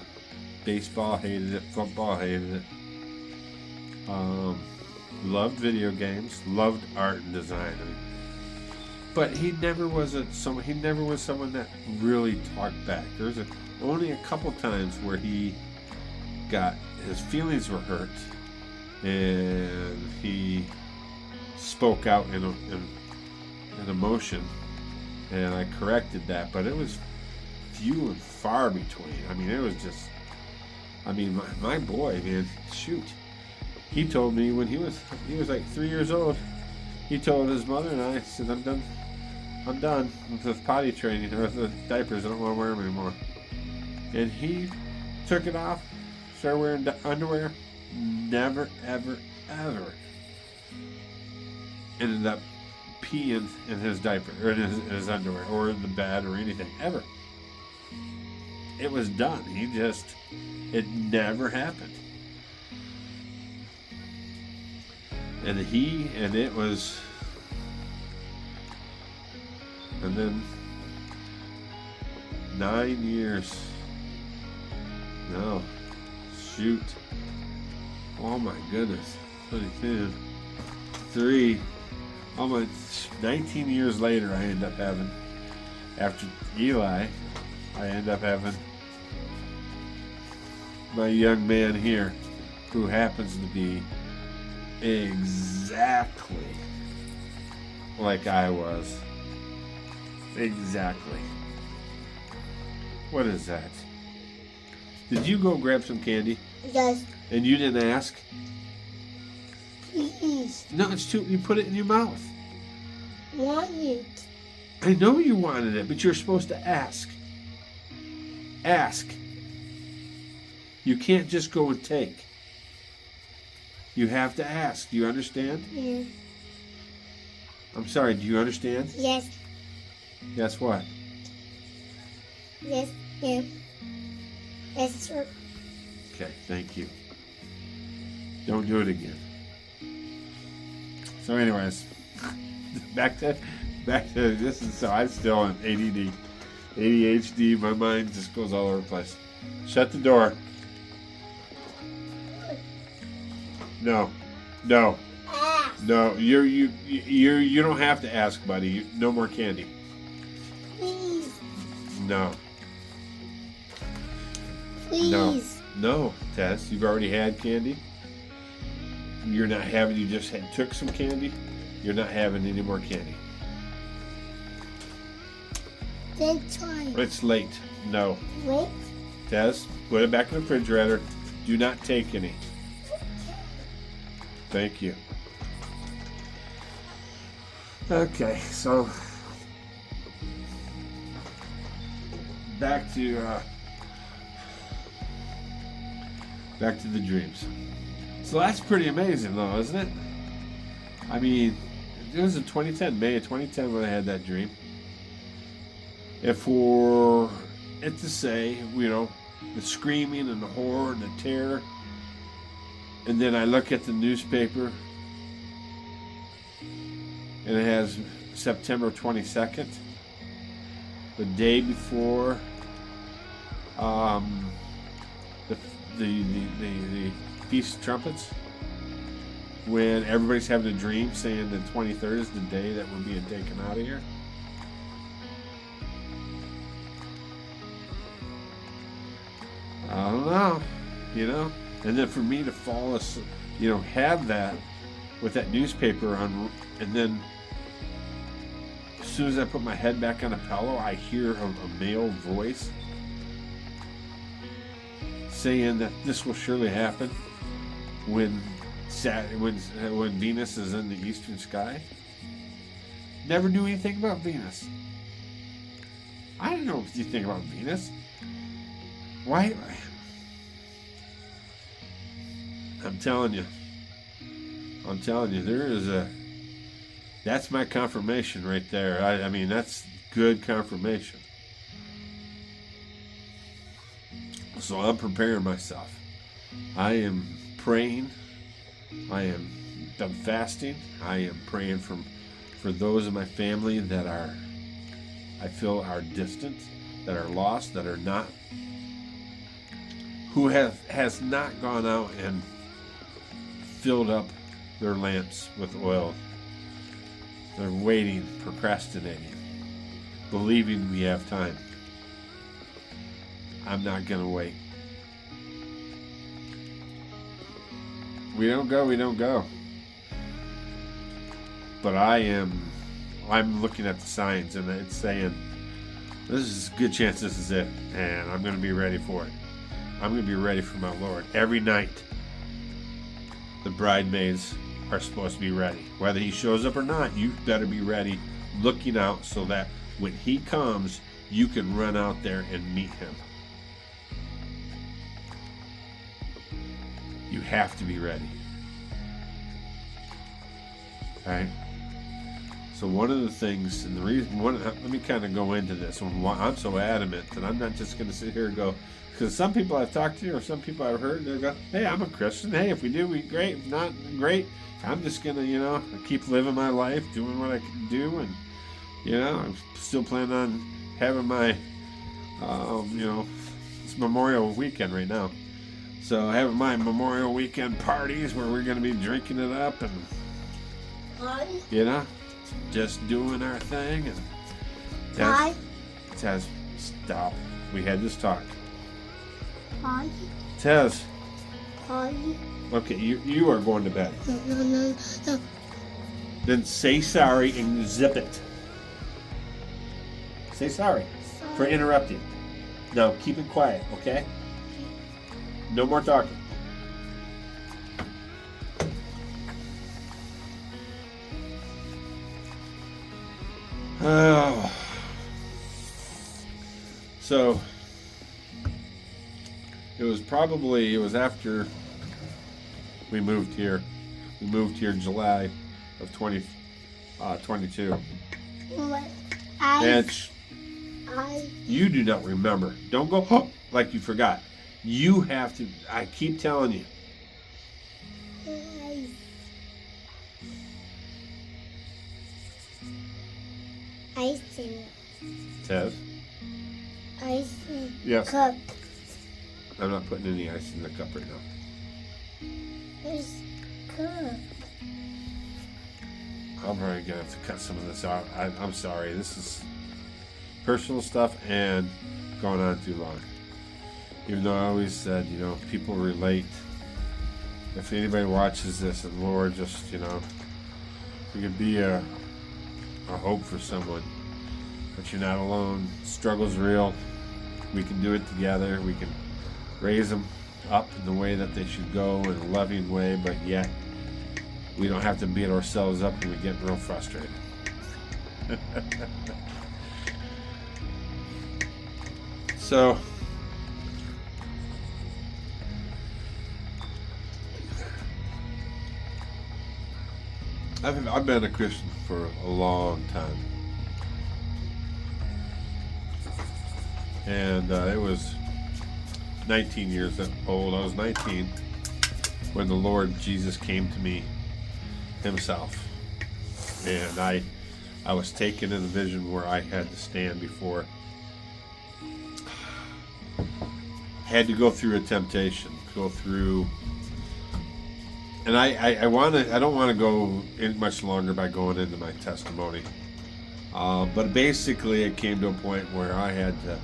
Baseball, hated it. Football, hated it. Loved video games. Loved art and design. But he never was someone that really talked back. There was only a couple times where his feelings were hurt, and he spoke out in emotion, and I corrected that. But it was few and far between. I mean, it was just. I mean, my boy, man, shoot. He told me when he was like 3 years old. He told his mother and I, said, I'm done with the potty training or the diapers. I don't want to wear them anymore. And he took it off, started wearing underwear. Never, ever, ever ended up peeing in his diaper or in his underwear or in the bed or anything ever. It was done. It never happened. And it was, and then 9 years, no, shoot, oh my goodness, 22, 3, almost 19 years later, I end up having, after Eli, I end up having my young man here, who happens to be exactly like I was. Exactly. What is that? Did you go grab some candy? Yes. And you didn't ask? Please. No, it's too. You put it in your mouth. Want it. I know you wanted it, but you're supposed to ask. Ask. You can't just go and take. You have to ask. Do you understand? Yeah. I'm sorry, do you understand? Yes. Guess what? Yes. Yeah. Yes, sir. Okay, thank you. Don't do it again. So anyways, back to this is so I'm still in ADD. ADHD, my mind just goes all over the place. Shut the door. No. No. Ah. No, you don't have to ask, buddy. No more candy. Please. No. Please. No, Tess, you've already had candy. You're not having, you just took some candy. You're not having any more candy. Then try. It's late. No. Wait. Tess, put it back in the refrigerator. Do not take any. Thank you. Okay, so back to the dreams. So that's pretty amazing, though, isn't it? I mean, it was in 2010, May of 2010, when I had that dream. And for it to say, you know, the screaming and the horror and the terror, and then I look at the newspaper, and it has September 22nd, the day before the Feast of Trumpets, when everybody's having a dream saying the 23rd is the day that we're being taken out of here. I don't know, you know. And then for me to fall asleep, you know, have that with that newspaper on, and then as soon as I put my head back on a pillow, I hear a male voice saying that this will surely happen when Venus is in the eastern sky. Never knew anything about Venus. I don't know anything about Venus. Why? I'm telling you, there is that's my confirmation right there. I mean, that's good confirmation. So I'm preparing myself. I am praying. I am done fasting. I am praying for those in my family that I feel are distant, that are lost, that are not, who has not gone out and filled up their lamps with oil. They're waiting, procrastinating, believing we have time. I'm not going to wait. We don't go. But I'm looking at the signs, and it's saying, this is a good chance this is it, and I'm going to be ready for it. I'm going to be ready for my Lord. Every night, the bridesmaids are supposed to be ready. Whether he shows up or not, you better be ready, looking out so that when he comes, you can run out there and meet him. You have to be ready. Right? So one of the things, and the reason, let me kind of go into this. I'm so adamant that I'm not just going to sit here and go, because some people I've talked to or some people I've heard, they go, hey, I'm a Christian. Hey, if we do, we great. If not, great. I'm just going to, keep living my life, doing what I can do. And, I'm still planning on having my, it's Memorial Weekend right now. So having my Memorial Weekend parties where we're going to be drinking it up and, just doing our thing. And Tess, stop. We had this talk. Tess. Okay, you are going to bed. No. Then say sorry and zip it. Say sorry for interrupting. Now keep it quiet, okay? No more talking. Oh. So it was after We moved here. We moved here in July of 2022. What? And I, you do not remember. Don't go like you forgot. You have to. I keep telling you. ice in Tez? ice in Yes. cup. I'm not putting any ice in the cup right now. There's cup. I'm probably gonna have to cut some of this out. I'm sorry. This is personal stuff and going on too long. Even though I always said, people relate. If anybody watches this, and Lord, just, we could be a hope for someone. But you're not alone. Struggle's real. We can do it together. We can raise them up in the way that they should go, in a loving way, but yet we don't have to beat ourselves up when we get real frustrated. So, I've been a Christian for a long time. And it was 19 years old. I was 19 when the Lord Jesus came to me himself. And I was taken in a vision where I had to stand before, had to go through a temptation, and I don't want to go in much longer by going into my testimony. But basically it came to a point where I had to,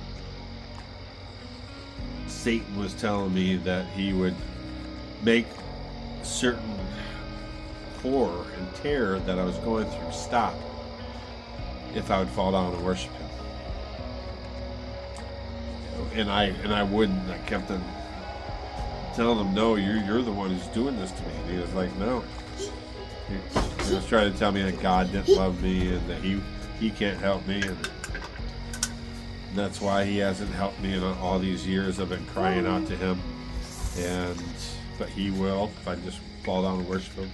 Satan was telling me that he would make certain horror and terror that I was going through stop if I would fall down and worship him. And I wouldn't. I kept on telling him, no, you're the one who's doing this to me. And he was like, no. He was trying to tell me that God didn't love me and that he can't help me, and that's why he hasn't helped me in all these years. I've been crying out to him, but he will if I just fall down and worship him.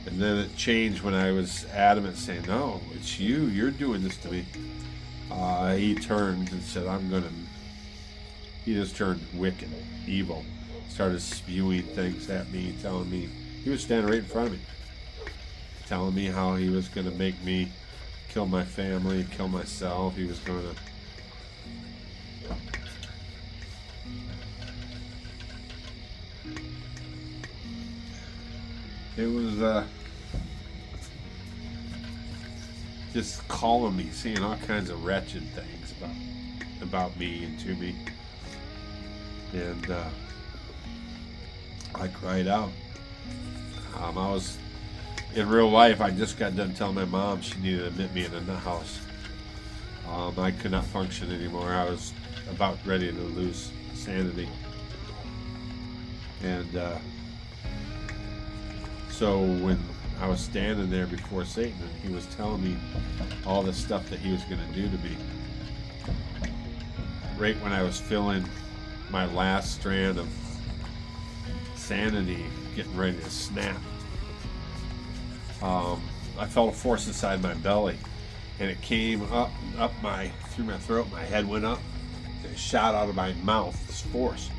And then it changed when I was adamant, saying, no, it's you're doing this to me. He turned and said, he just turned wicked, evil, started spewing things at me, telling me, he was standing right in front of me, telling me how he was going to make me kill my family, kill myself. He was going to it was just calling me, saying all kinds of wretched things about me and to me. And I cried out. I was in real life. I just got done telling my mom she needed to admit me in the house. I could not function anymore. I was about ready to lose sanity. And so when I was standing there before Satan and he was telling me all the stuff that he was going to do to me, right when I was feeling my last strand of sanity getting ready to snap, I felt a force inside my belly, and it came up through my throat. My head went up, and it shot out of my mouth, this force.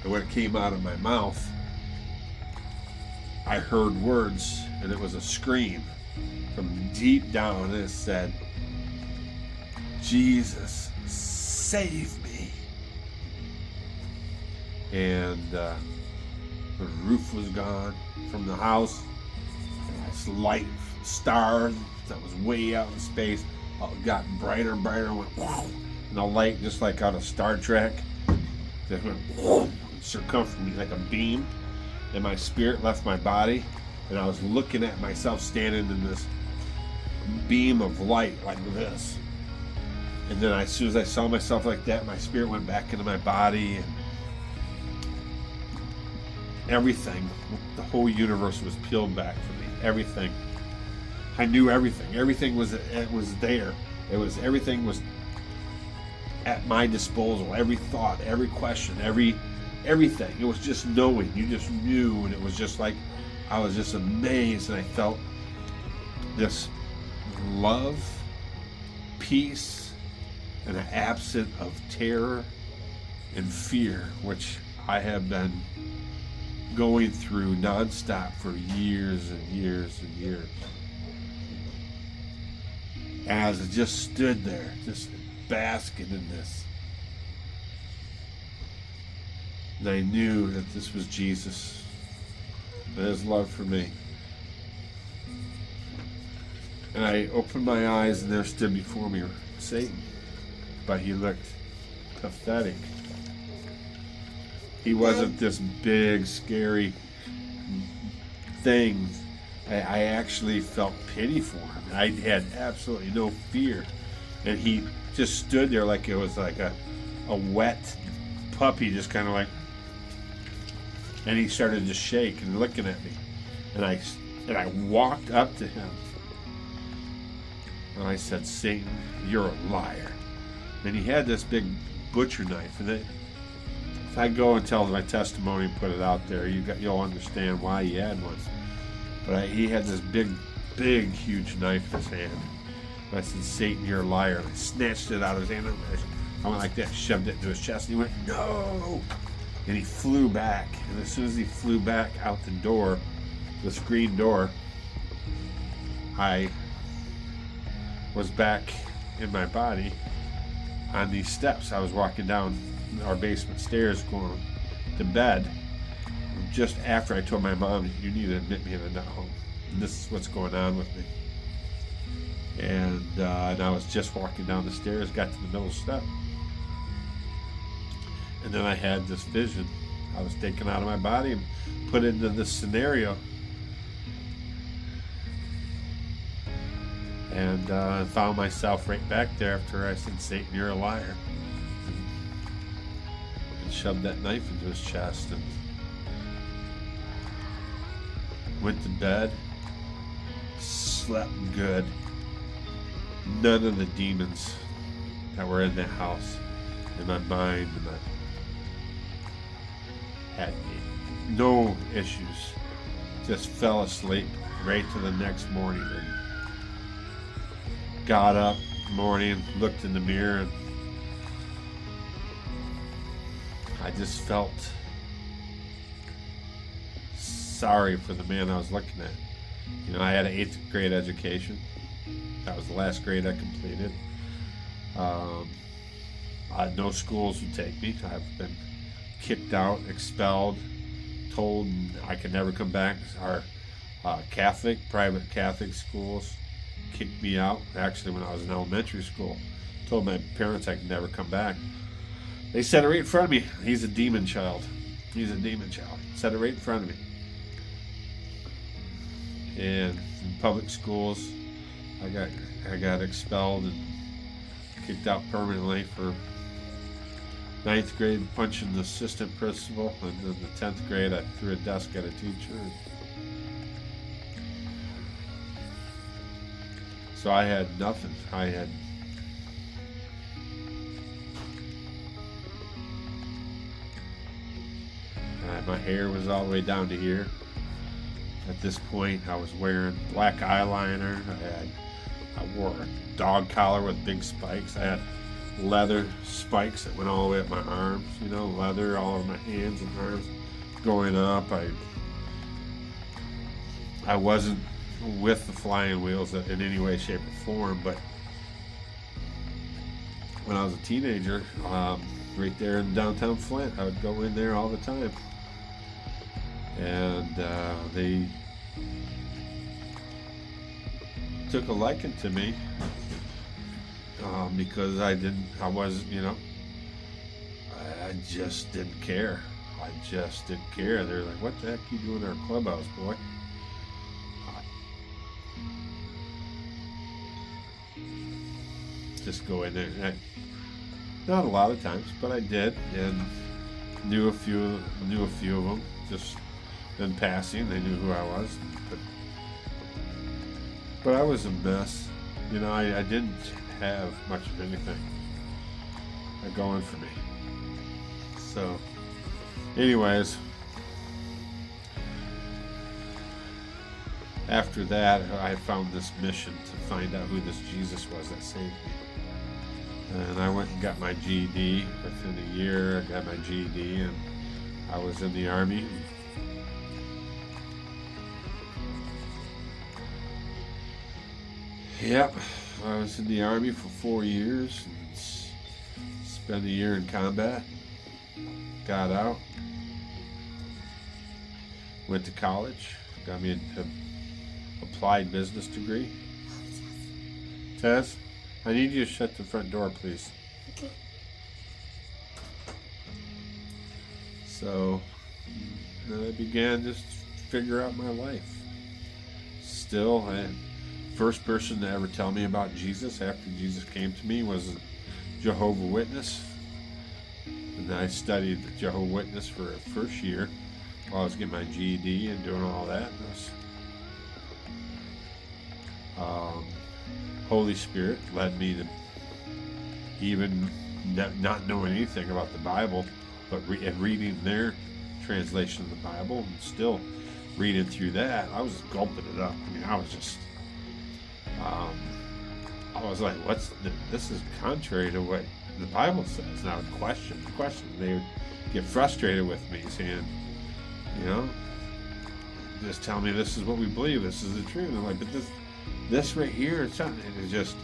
And when it came out of my mouth, I heard words, and it was a scream from deep down, and it said, Jesus, save me. And the roof was gone from the house. This light star that was way out in space got brighter and brighter and went whoa. And the light, just like out of Star Trek, that went whoa, circumfered me like a beam. And my spirit left my body, and I was looking at myself standing in this beam of light like this. And then as soon as I saw myself like that, my spirit went back into my body, and everything, the whole universe was peeled back from me. Everything. I knew everything. Everything was there. Everything was at my disposal. Every thought, every question, every everything. It was just knowing. You just knew, and it was just like I was just amazed, and I felt this love, peace, and an absence of terror and fear, which I have been going through nonstop for years and years and years. As I just stood there, just basking in this, and I knew that this was Jesus and His love for me. And I opened my eyes, and there stood before me Satan, but he looked pathetic. He wasn't this big, scary thing. I actually felt pity for him. I had absolutely no fear. And he just stood there like it was like a wet puppy, just kind of like, and he started to shake and looking at me. And I walked up to him. And I said, Satan, you're a liar. And he had this big butcher knife. And if I go and tell my testimony and put it out there, you'll understand why he had one. But he had this big, huge knife in his hand. And I said, Satan, you're a liar. And I snatched it out of his hand. I went like that, shoved it into his chest, and he went, no! And he flew back. And as soon as he flew back out the door, the screen door, I was back in my body on these steps. I was walking down our basement stairs going to bed just after I told my mom, you need to admit me in a nut home. And this is what's going on with me. And I was just walking down the stairs, got to the middle step. And then I had this vision. I was taken out of my body and put into this scenario. And I found myself right back there after I said, Satan, you're a liar. And shoved that knife into his chest and went to bed, slept good. None of the demons that were in the house, in my mind, had no issues. Just fell asleep right to the next morning and got up in the morning, looked in the mirror, and I just felt sorry for the man I was looking at. You know, I had an 8th grade education. That was the last grade I completed. No schools would take me. I've been kicked out, expelled, told I could never come back. Our private Catholic schools kicked me out. Actually, when I was in elementary school, told my parents I could never come back. They said it right in front of me. He's a demon child. He's a demon child. Said it right in front of me. And in public schools, I got expelled and kicked out permanently for 9th grade, punching the assistant principal, and then the 10th grade I threw a desk at a teacher. So I had nothing. My hair was all the way down to here. At this point, I was wearing black eyeliner. I wore a dog collar with big spikes. I had leather spikes that went all the way up my arms. You know, leather all over my hands and arms going up. I wasn't with the flying wheels in any way, shape, or form, but when I was a teenager, right there in downtown Flint, I would go in there all the time. And they took a liking to me because I just didn't care. They're like, what the heck you doing in our clubhouse, boy? Just go in there. Not a lot of times, but I did, and knew a few of them. Just in passing, they knew who I was, but I was a mess. You know, I didn't have much of anything going for me. So Anyways, after that, I found this mission to find out who this Jesus was that saved me. And I went and got my GED. Within a year, I got my GED, and I was in the Army. Yep, I was in the Army for 4 years, and spent a year in combat. Got out, went to college, got me an applied business degree. Tess, I need you to shut the front door, please. Okay. So, I began just to figure out my life. Still, first person to ever tell me about Jesus after Jesus came to me was a Jehovah's Witness. And I studied the Jehovah's Witness for a first year while I was getting my GED and doing all that. And Holy Spirit led me to even not knowing anything about the Bible, but reading their translation of the Bible, and still reading through that, I was just gulping it up. I mean, I was just, I was like, this is contrary to what the Bible says. And I would question. They would get frustrated with me, saying, just tell me this is what we believe, this is the truth. And I'm like, but this right here, it's just,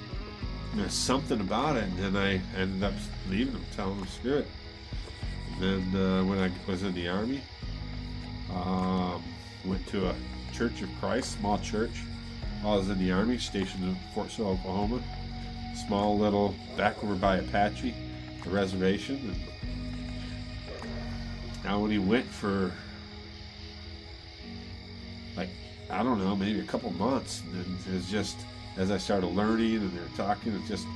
there's something about it. And then I ended up leaving them, telling them, screw it. And then when I was in the Army, went to a Church of Christ, small church. While I was in the Army, stationed in Fort Sill, Oklahoma. Small little, back over by Apache, the reservation. And I only went for, I don't know, maybe a couple months. And it was just, as I started learning and they were talking, it's just,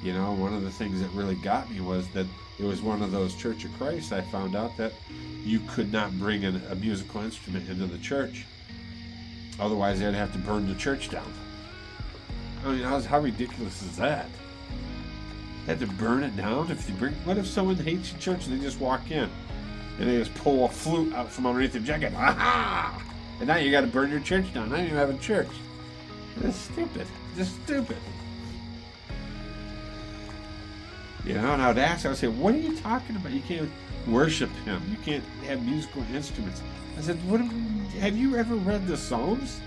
one of the things that really got me was that it was one of those Church of Christ. I found out that you could not bring a musical instrument into the church. Otherwise, they'd have to burn the church down. I mean, how ridiculous is that? They had to burn it down? What if someone hates your church and they just walk in and they just pull a flute out from underneath their jacket? Ha! And now you got to burn your church down. Now you have a church. That's stupid. Just stupid. And I would ask, I would say, what are you talking about? You can't worship him. You can't have musical instruments. I said, have you ever read the Psalms?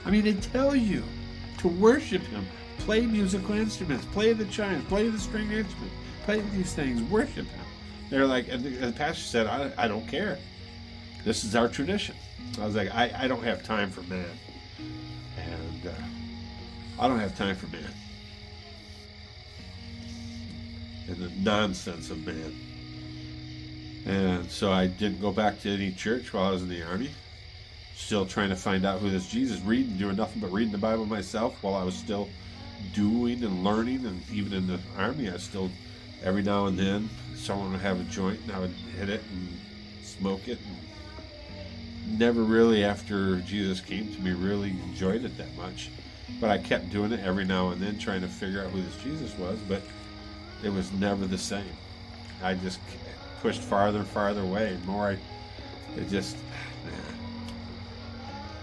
I mean, they tell you to worship him. Play musical instruments. Play the chimes. Play the string instruments. Play these things. Worship him. They're like, and the pastor said, I don't care. This is our tradition. I was like, I don't have time for man. And I don't have time for man. And the nonsense of man. And so I didn't go back to any church while I was in the Army. Still trying to find out who this Jesus, doing nothing but reading the Bible myself while I was still doing and learning. And even in the Army, I still, every now and then, someone would have a joint and I would hit it and smoke it. And never really, after Jesus came to me, really enjoyed it that much. But I kept doing it every now and then, trying to figure out who this Jesus was. But it was never the same. I just pushed farther and farther away.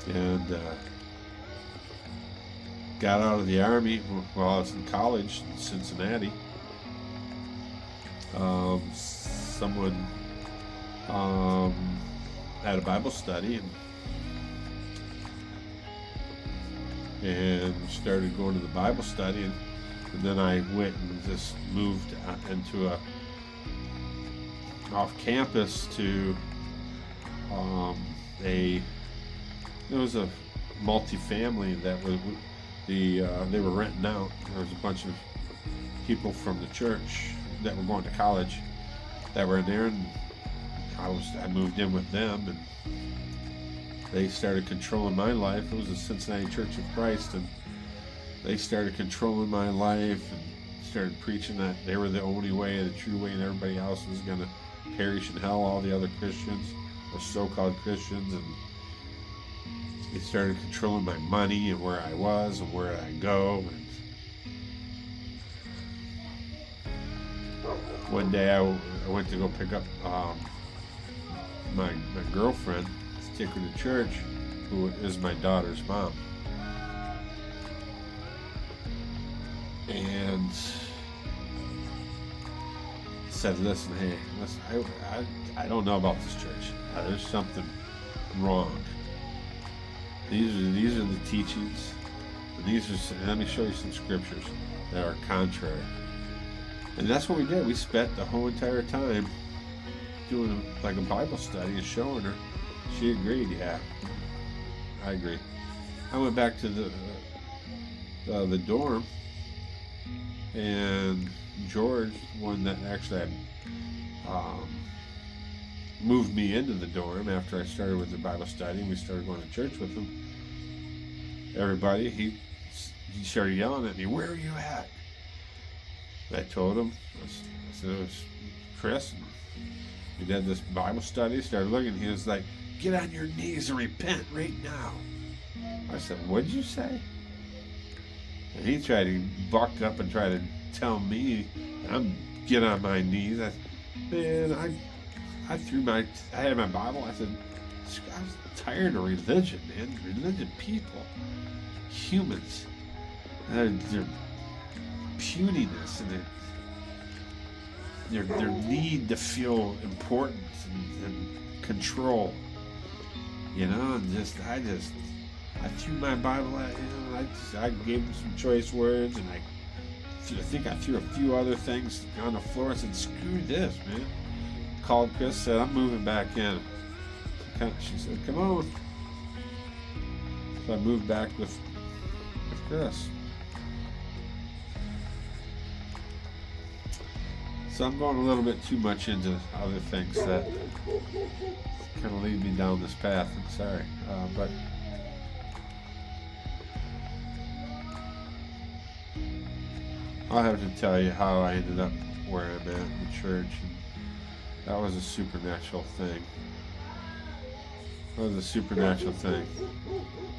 And got out of the Army while I was in college in Cincinnati. Someone had a Bible study and started going to the Bible study, and then I went and just moved into off campus to it was a multi-family that was they were renting out. There was a bunch of people from the church that were going to college that were in there, and I moved in with them, and they started controlling my life. It was the Cincinnati Church of Christ, and they started controlling my life and started preaching that they were the only way, the true way, and everybody else was going to perish in hell, all the other Christians, or so-called Christians. And they started controlling my money and where I was and where I go. And one day I went to go pick up my girlfriend to take her to church, who is my daughter's mom. And said, listen, I don't know about this church. There's something wrong. These are the teachings. And let me show you some scriptures that are contrary. And that's what we did. We spent the whole entire time doing like a Bible study and showing her. She agreed. Yeah, I agree. I went back to the dorm, and George, one that actually had moved me into the dorm after I started with the Bible study, and we started going to church with him. Everybody, he started yelling at me, "Where are you at?" I told him, I said it was Chris. We did this Bible study, started looking. He was like, "Get on your knees and repent right now." I said, "What'd you say?" And he tried to buck up and try to tell me, get on my knees. I said, man, I had my Bible. I said, I was tired of religion, man. Religion people, humans, their puniness and their need to feel important and control, you know, and I threw my Bible at him. I gave him some choice words, and I think I threw a few other things on the floor. I said, "Screw this, man." Called Chris, said, "I'm moving back in." She said, "Come on." So I moved back with Chris. So I'm going a little bit too much into other things that kind of lead me down this path. I'm sorry, but I'll have to tell you how I ended up where I'm at in the church. And that was a supernatural thing.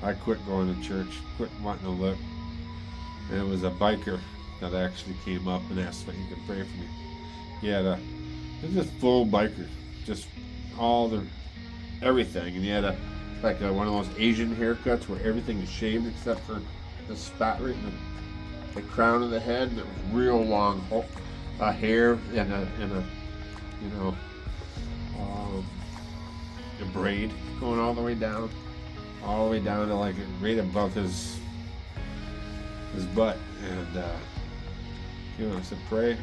I quit going to church, quit wanting to look. And it was a biker that actually came up and asked if he could pray for me. He had it was just full biker, just everything. And he had one of those Asian haircuts where everything is shaved except for the spot right in the crown of the head, and it was real long hair and a braid going all the way down to like right above his butt. And I said, "Pray." I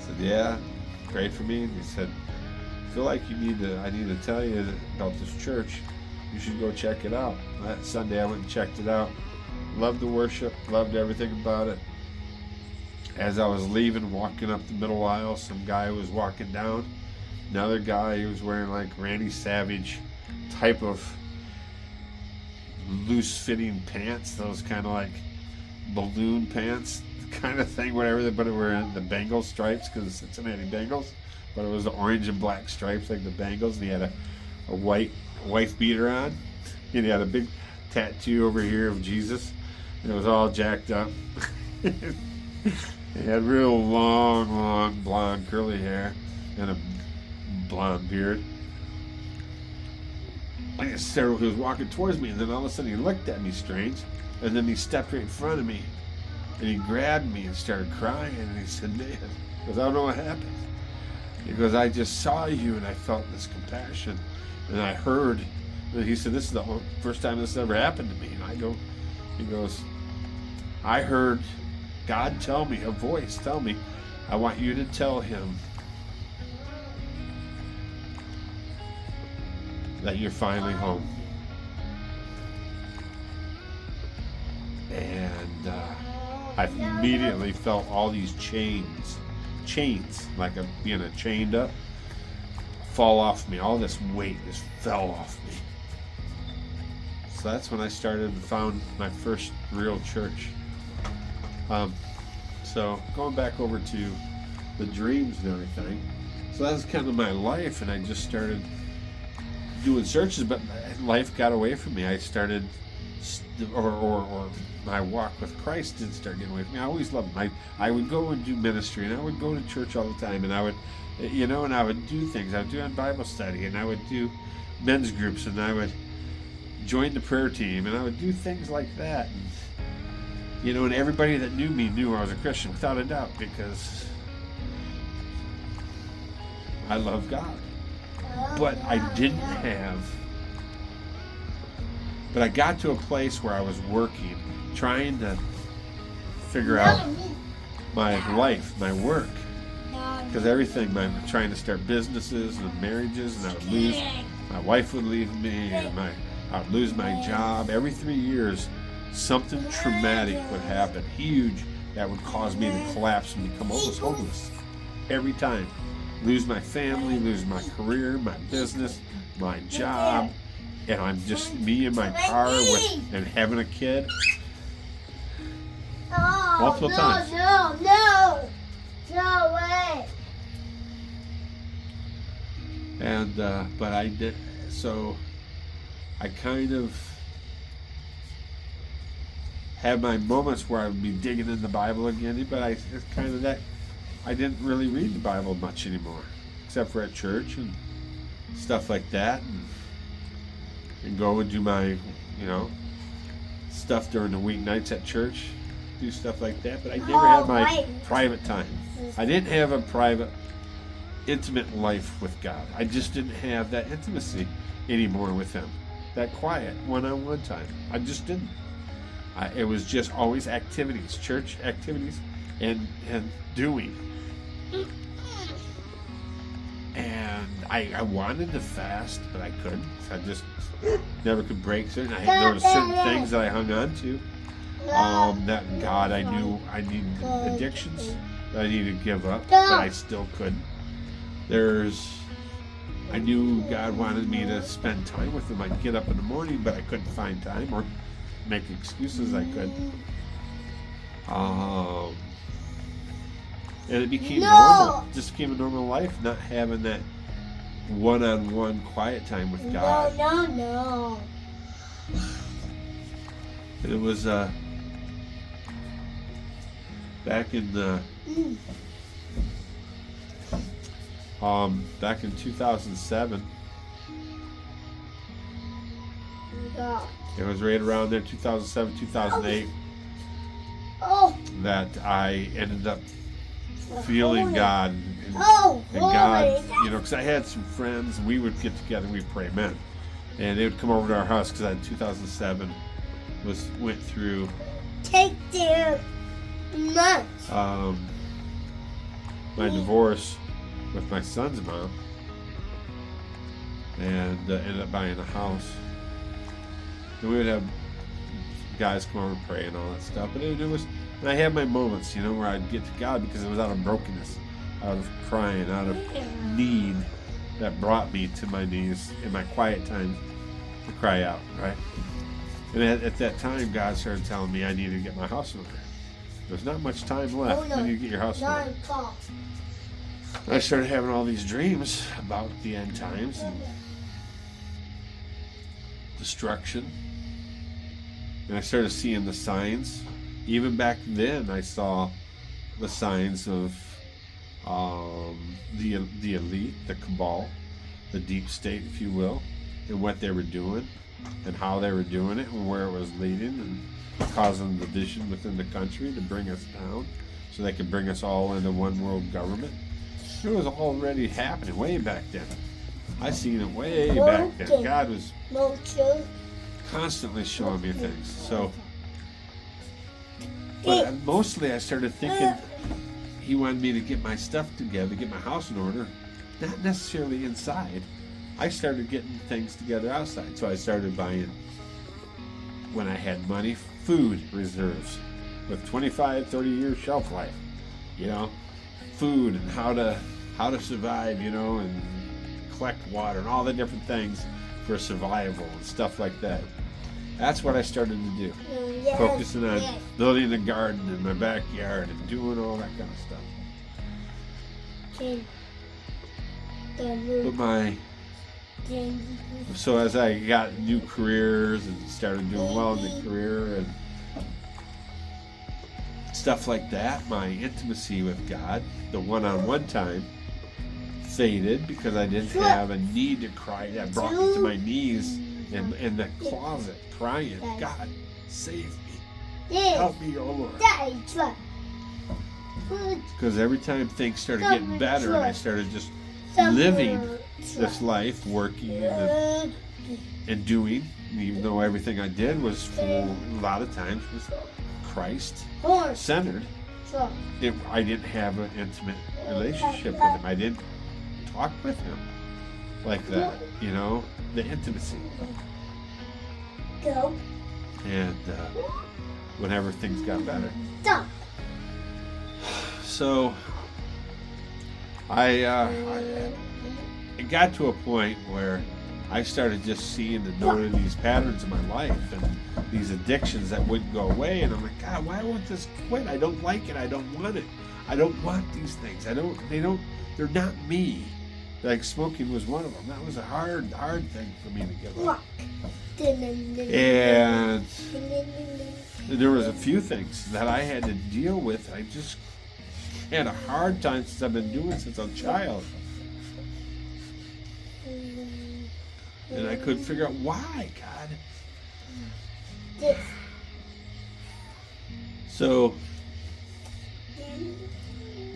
said, "Yeah, prayed for me." And he said, "I feel like I need to tell you about this church. You should go check it out." That Sunday I went and checked it out. Loved the worship, loved everything about it. As I was leaving, walking up the middle aisle, some guy was walking down. Another guy, he was wearing like Randy Savage type of loose-fitting pants, those kind of like balloon pants kind of thing, whatever, but it were in the Bengals stripes because of Cincinnati Bengals, but it was the orange and black stripes like the Bengals, and he had a white wife beater on, and he had a big tattoo over here of Jesus, and it was all jacked up. He had real long blonde curly hair and a blonde beard. He was walking towards me, and then all of a sudden he looked at me strange, and then he stepped right in front of me, and he grabbed me and started crying, and he said, "Man," he goes, "I don't know what happened." He goes, "I just saw you, and I felt this compassion, and I heard," and he said, "This is the first time this ever happened to me." And he goes, "I heard God tell me, a voice tell me, I want you to tell him that you're finally home." And I immediately felt all these chains, like being chained up, fall off me. All this weight just fell off me. So that's when I started and found my first real church. So going back over to the dreams and everything, so that was kind of my life, and I just started doing searches, but life got away from me. I started or my walk with Christ didn't start getting away from me. I always loved him. I would go and do ministry, and I would go to church all the time, and I would, and I would do things. I would do Bible study, and I would do men's groups, and I would join the prayer team, and I would do things like that. And everybody that knew me knew I was a Christian without a doubt, because I love God. But I got to a place where I was working, trying to figure out my life, my work. Because everything, trying to start businesses and marriages, and I would lose, my wife would leave me, and I would lose my job. Every 3 years, something traumatic would happen, huge, that would cause me to collapse and become almost homeless. Every time. Lose my family, lose my career, my business, my job, and I'm just me in my car and having a kid. Multiple times. No way. And but I did, so I kind of had my moments where I would be digging in the Bible again, but it's kind of that I didn't really read the Bible much anymore, except for at church and stuff like that, and go and do my, stuff during the weeknights at church, do stuff like that. But I never had my private time. I didn't have a private, intimate life with God. I just didn't have that intimacy anymore with Him, that quiet one-on-one time. I just didn't. It was just always activities, church activities, and doing. And I wanted to fast, but I couldn't. I just never could break certain. There were certain things that I hung on to. That God, I knew I needed addictions that I needed to give up, but I still couldn't. I knew God wanted me to spend time with Him. I'd get up in the morning, but I couldn't find time or make excuses I could. And it became normal. Just became a normal life, not having that one-on-one quiet time with God. No. And it was back in 2007. It was right around there, 2007, 2008, that I ended up feeling God, and God, because I had some friends, and we would get together and we'd pray, men, and they would come over to our house, because in 2007 went through my divorce with my son's mom, and ended up buying a house, and we would have guys come over and pray and all that stuff, but it was. And I had my moments, where I'd get to God, because it was out of brokenness, out of crying, out of need, that brought me to my knees in my quiet times to cry out, right? And at that time, God started telling me I needed to get my house in order. There's not much time left when you get your house in order. And I started having all these dreams about the end times and destruction. And I started seeing the signs. Even back then, I saw the signs of the elite, the cabal, the deep state, if you will, and what they were doing, and how they were doing it, and where it was leading, and causing division within the country to bring us down, so they could bring us all into one world government. It was already happening way back then. I seen it way back then. God was constantly showing me things. So. But mostly I started thinking He wanted me to get my stuff together, get my house in order, not necessarily inside. I started getting things together outside. So I started buying, when I had money, food reserves with 25, 30 years shelf life. Food and how to survive, and collect water and all the different things for survival and stuff like that. That's what I started to do. Focusing on building a garden in my backyard and doing all that kind of stuff. But my So as I got new careers and started doing well in the career and stuff like that, my intimacy with God, the one-on-one time, faded because I didn't have a need to cry. That brought me to my knees in the closet crying, God, save me. Help me, oh Lord. Because every time things started getting better and I started just living this life, working and doing, even though everything I did was full, a lot of times was Christ-centered, I didn't have an intimate relationship with Him. I didn't talk with Him like that, you know, the intimacy. And whenever things got better. So it got to a point where I started just seeing and noting these patterns in my life and these addictions that wouldn't go away, and I'm like, God, why won't this quit? I don't like it. I don't want it. I don't want these things. They're not me. Like smoking was one of them. That was a hard thing for me to give up. And there was a few things that I had to deal with. I just had a hard time since I've been doing since I'm a child. And I couldn't figure out why, God. So,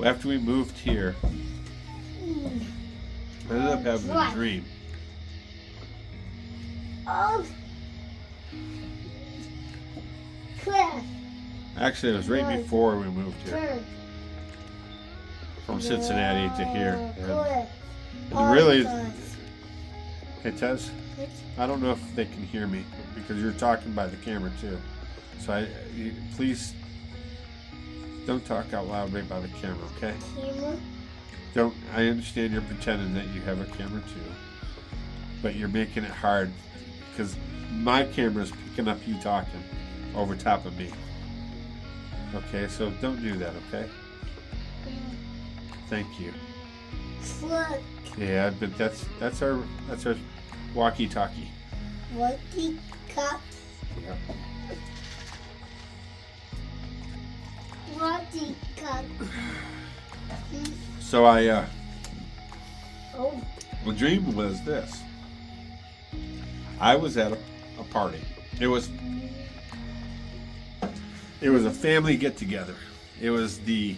after we moved here, I ended up having a dream. Actually, it was right before we moved here. From Cincinnati to here. And really, hey Tez, I don't know if they can hear me because you're talking by the camera too. So please don't talk out loud right by the camera, okay? Don't. I understand you're pretending that you have a camera too, but you're making it hard because my camera's picking up you talking over top of me. Okay, so don't do that, okay? Thank you. Yeah, but that's our walkie-talkie. Walkie-talkie. Yeah. Walkie-talkie. So the dream was this. I was at a party. It was a family get-together. It was the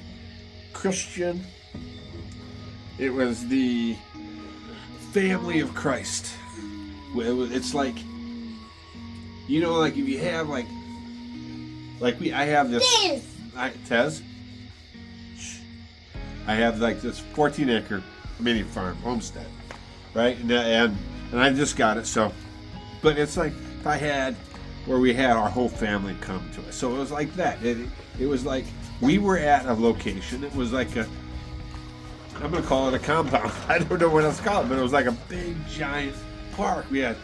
Christian. It was the family of Christ. It's like, you know, like if you have I have this. Tez. I have like this 14-acre mini farm homestead, right? And I just got it. So, but it's like if I had where we had our whole family come to us. So it was like that. It was like we were at a location. It was like I'm going to call it a compound. I don't know what else to call it, but it was like a big, giant park. We had,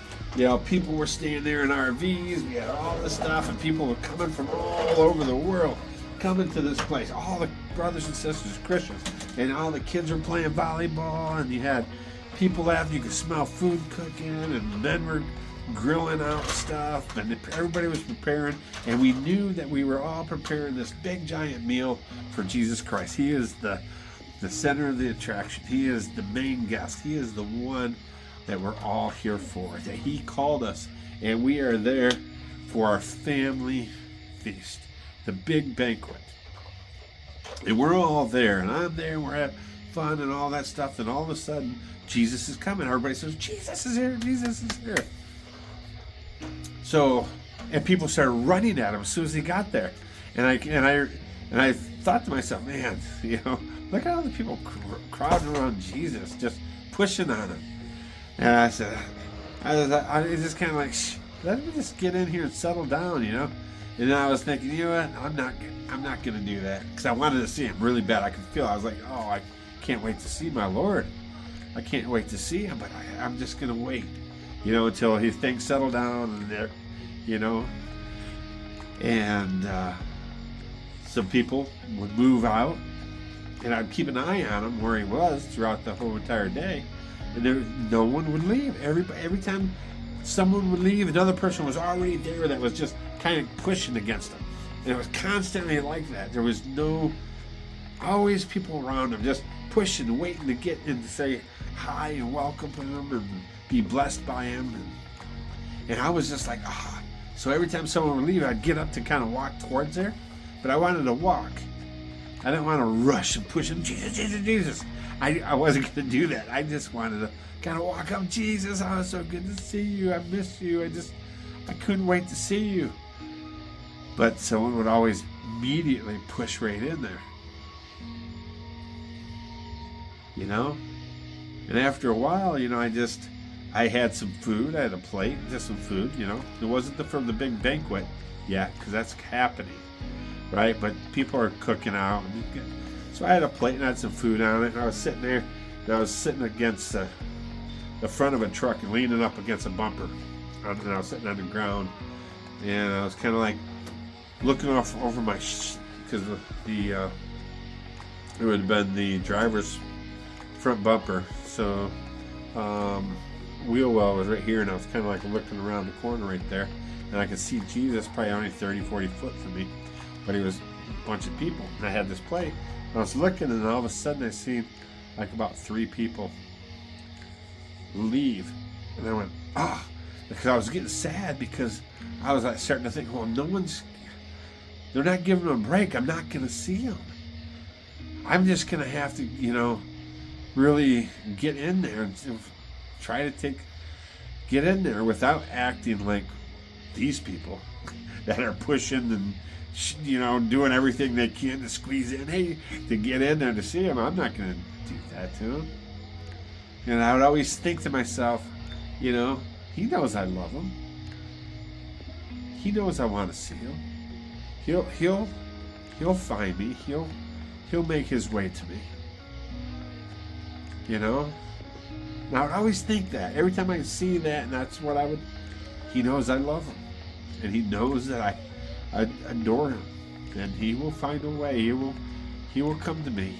people were staying there in RVs. We had all this stuff, and people were coming from all over the world, coming to this place. All the brothers and sisters, Christians, and all the kids were playing volleyball, and you had people laughing. You could smell food cooking, and men were grilling out stuff, and everybody was preparing, and we knew that we were all preparing this big, giant meal for Jesus Christ. He is the center of the attraction. He is the main guest. He is the one that we're all here for, that He called us, and we are there for our family feast, the big banquet. And we're all there, and I'm there, and we're having fun and all that stuff, and all of a sudden, Jesus is coming. Everybody says, Jesus is here, Jesus is here. So, and people started running at Him as soon as He got there. And I thought to myself, man, look at all the people crowding around Jesus, just pushing on Him. And I said, I just kind of like, let me just get in here and settle down, And then I was thinking, you know what? I'm not going to do that, because I wanted to see Him really bad. I could feel. I was like, oh, I can't wait to see my Lord. I can't wait to see Him, but I'm just going to wait, until things settle down and there, And some people would move out, and I'd keep an eye on him where he was throughout the whole entire day. And no one would leave. Every time someone would leave, another person was already there that was just kind of pushing against them. And it was constantly like that. There was always people around them just pushing, waiting to get in to say hi and welcome him and be blessed by him. And I was just like, ah. So every time someone would leave, I'd get up to kind of walk towards there. But I wanted to walk. I didn't want to rush and push him, Jesus, Jesus, Jesus. I wasn't going to do that. I just wanted to kind of walk up, Jesus, oh, it's so good to see you. I missed you. I couldn't wait to see you. But someone would always immediately push right in there. You know? And after a while, you know, I had some food. I had a plate, just some food, you know. It wasn't from the big banquet yet, because that's happening, right? But people are cooking out. So I had a plate and I had some food on it. And I was sitting there, and I was sitting against the front of a truck and leaning up against a bumper. And I was sitting on the ground. And I was kind of like looking off over my, because it would have been the driver's front bumper. So wheel well was right here, and I was kind of like looking around the corner right there, and I could see Jesus probably only 30, 40 foot from me, but he was a bunch of people, and I had this plate, and I was looking, and all of a sudden I seen like about 3 people leave, and I went, because I was getting sad, because I was like starting to think, well, they're not giving them a break. I'm not going to see them. I'm just going to have to, you know, really get in there and try to get in there without acting like these people that are pushing and, you know, doing everything they can to squeeze in, to get in there to see him. I'm not going to do that to him. And I would always think to myself, you know, he knows I love him. He knows I want to see him. He'll find me. He'll make his way to me. You know? Now I would always think that. Every time I see that, and that's what he knows I love him. And he knows that I adore him. And he will find a way. He will come to me.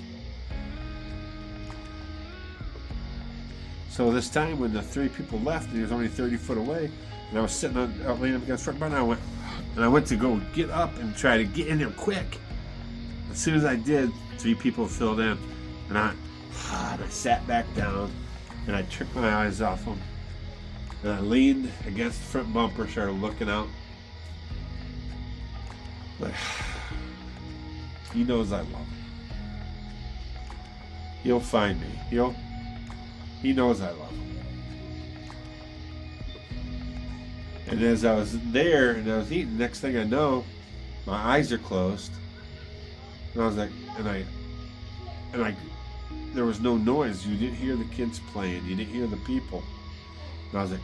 So this time when the 3 people left and he was only 30 foot away, and I was sitting leaning up against the front bar, and I went to go get up and try to get in there quick. As soon as I did, 3 people filled in, and I sat back down, and I took my eyes off him, and I leaned against the front bumper, started looking out. Like, he knows I love him. He'll find me. He knows I love him. And as I was there and I was eating, next thing I know, my eyes are closed. And I was like, there was no noise. You didn't hear the kids playing. You didn't hear the people. And I was like,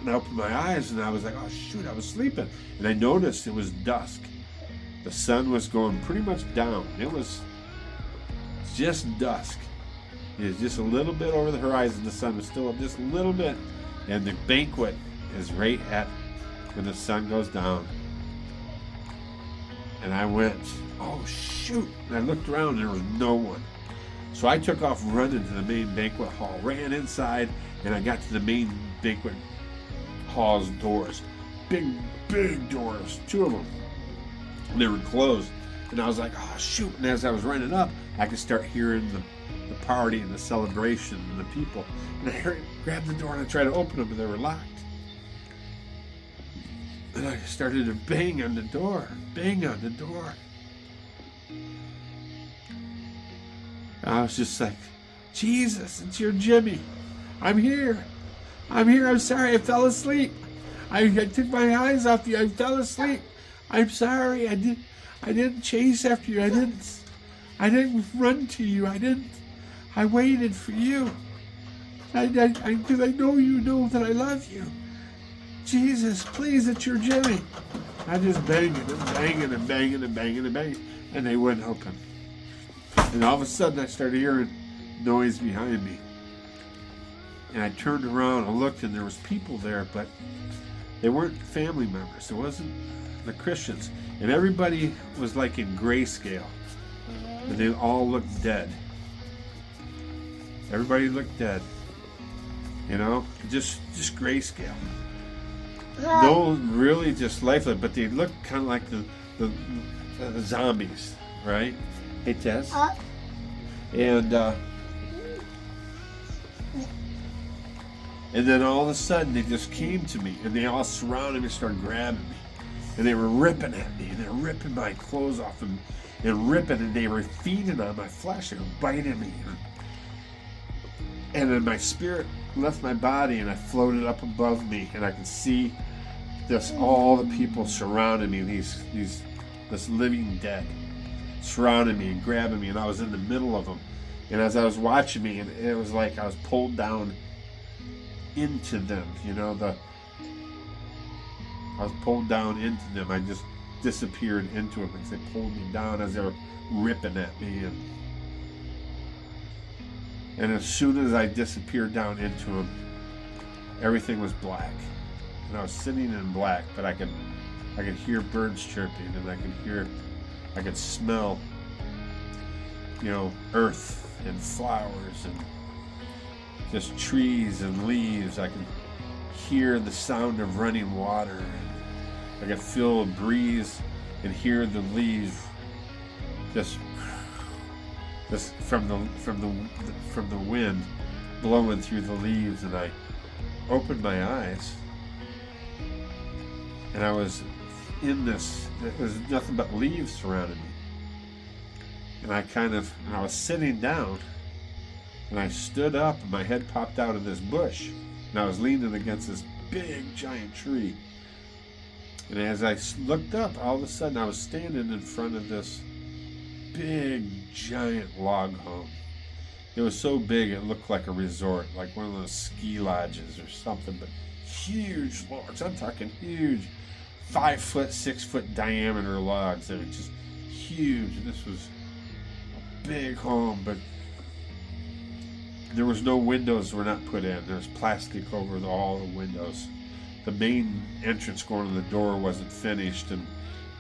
and I opened my eyes and I was like, oh shoot, I was sleeping. And I noticed it was dusk. The sun was going pretty much down. It was just dusk. It was just a little bit over the horizon. The sun was still up just a little bit. And the banquet is right at when the sun goes down. And I went, oh shoot. And I looked around and there was no one. So I took off running to the main banquet hall, ran inside, and I got to the main banquet hall's doors. Big doors, 2 of them. And they were closed. And I was like, oh shoot. And as I was running up, I could start hearing the party and the celebration and the people. And I grabbed the door and I tried to open them, and they were locked. And I started to bang on the door. I was just like, Jesus, it's your Jimmy. I'm here. I'm sorry. I fell asleep. I took my eyes off you. I fell asleep. I'm sorry. I didn't chase after you. I didn't run to you. I waited for you. Because I know you know that I love you. Jesus, please, it's your Jimmy. I just banging and banging. And they wouldn't open. And all of a sudden I started hearing noise behind me. And I turned around and looked, and there was people there, but they weren't family members. It wasn't the Christians. And everybody was like in grayscale. And they all looked dead. Everybody looked dead. You know, just grayscale. No, really just lifeless, but they looked kind of like the zombies, right? Hey, Tess. And then all of a sudden they just came to me, and they all surrounded me, started grabbing me, and they were ripping at me, and they were ripping my clothes off and ripping, and they were feeding on my flesh, they were biting me, and then my spirit left my body, and I floated up above me, and I could see this all the people surrounding me, this living dead surrounding me and grabbing me, and I was in the middle of them, and as I was watching me, and it was like I was pulled down into them, you know, I was pulled down into them. I just disappeared into them because they pulled me down as they were ripping at me, and as soon as I disappeared down into them, everything was black, and I was sitting in black, but I could hear birds chirping, and I could smell, you know, earth and flowers and just trees and leaves. I could hear the sound of running water. I could feel a breeze and hear the leaves just from the wind blowing through the leaves. And I opened my eyes, and I was in this. It was nothing but leaves surrounding me. And I was sitting down, and I stood up, and my head popped out of this bush, and I was leaning against this big giant tree. And as I looked up, all of a sudden I was standing in front of this big giant log home. It was so big it looked like a resort, like one of those ski lodges or something, but huge logs. I'm talking huge, 5 foot, 6 foot diameter logs. They were just huge. And this was a big home, but there was no windows were not put in. There's plastic over all the windows. The main entrance going to the door wasn't finished,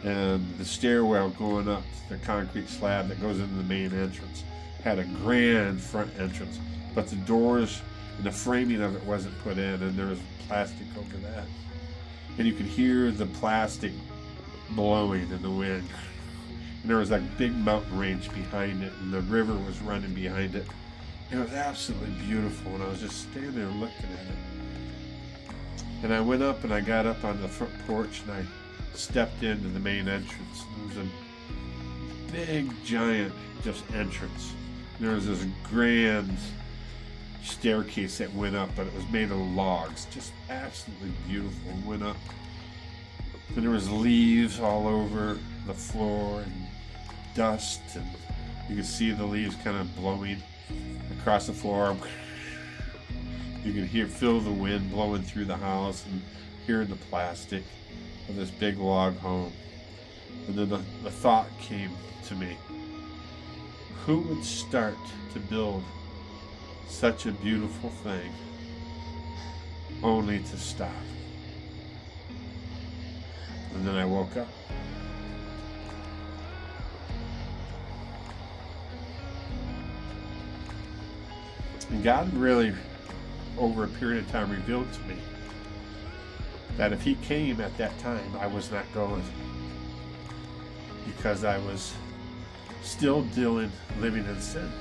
and the stairwell going up to the concrete slab that goes into the main entrance had a grand front entrance, but the doors and the framing of it wasn't put in, and there was plastic over that. And you could hear the plastic blowing in the wind. And there was that big mountain range behind it, and the river was running behind it. It was absolutely beautiful, and I was just standing there looking at it. And I went up, and I got up on the front porch, and I stepped into the main entrance. There was a big, giant, just entrance. There was this grand staircase that went up, but it was made of logs, just absolutely beautiful. It went up, and there was leaves all over the floor and dust, and you could see the leaves kind of blowing across the floor. You could feel the wind blowing through the house and hear the plastic of this big log home. And then the thought came to me, who would start to build such a beautiful thing only to stop? And then I woke up. And God really, over a period of time, revealed to me that if He came at that time, I was not going, because I was still living in sin.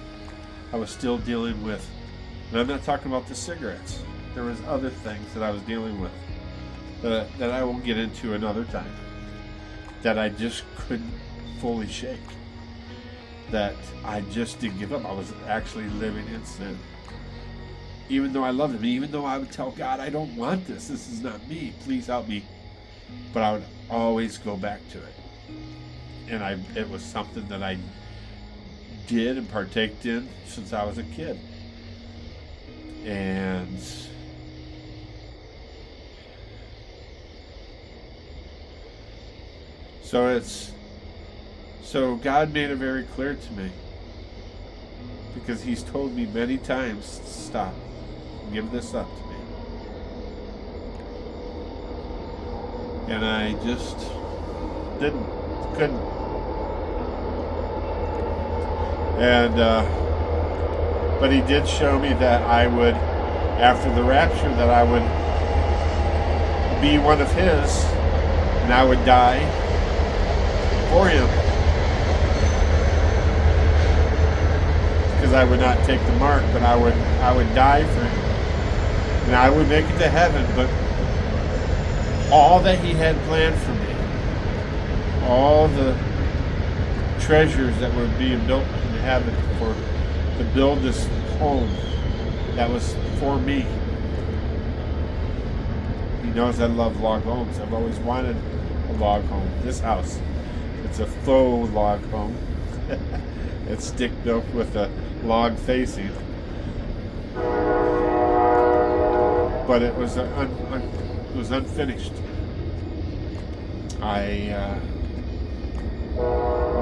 I was still dealing with, and I'm not talking about the cigarettes. There was other things that I was dealing with that I will get into another time, that I just couldn't fully shake, that I just didn't give up. I was actually living in sin. Even though I loved Him, even though I would tell God, I don't want this. This is not me. Please help me. But I would always go back to it. And it was something that I did and partaked in since I was a kid. And so God made it very clear to me, because He's told me many times, stop, give this up to me. And I just couldn't. And But he did show me that I would, after the rapture, that I would be one of his, and I would die for him. Because I would not take the mark, but I would die for him. And I would make it to heaven, but all that he had planned for me, all the treasures that were being built in heaven to build this home that was for me. He knows I love log homes. I've always wanted a log home. This house, it's a faux log home. It's stick built with a log facing, but it was unfinished. I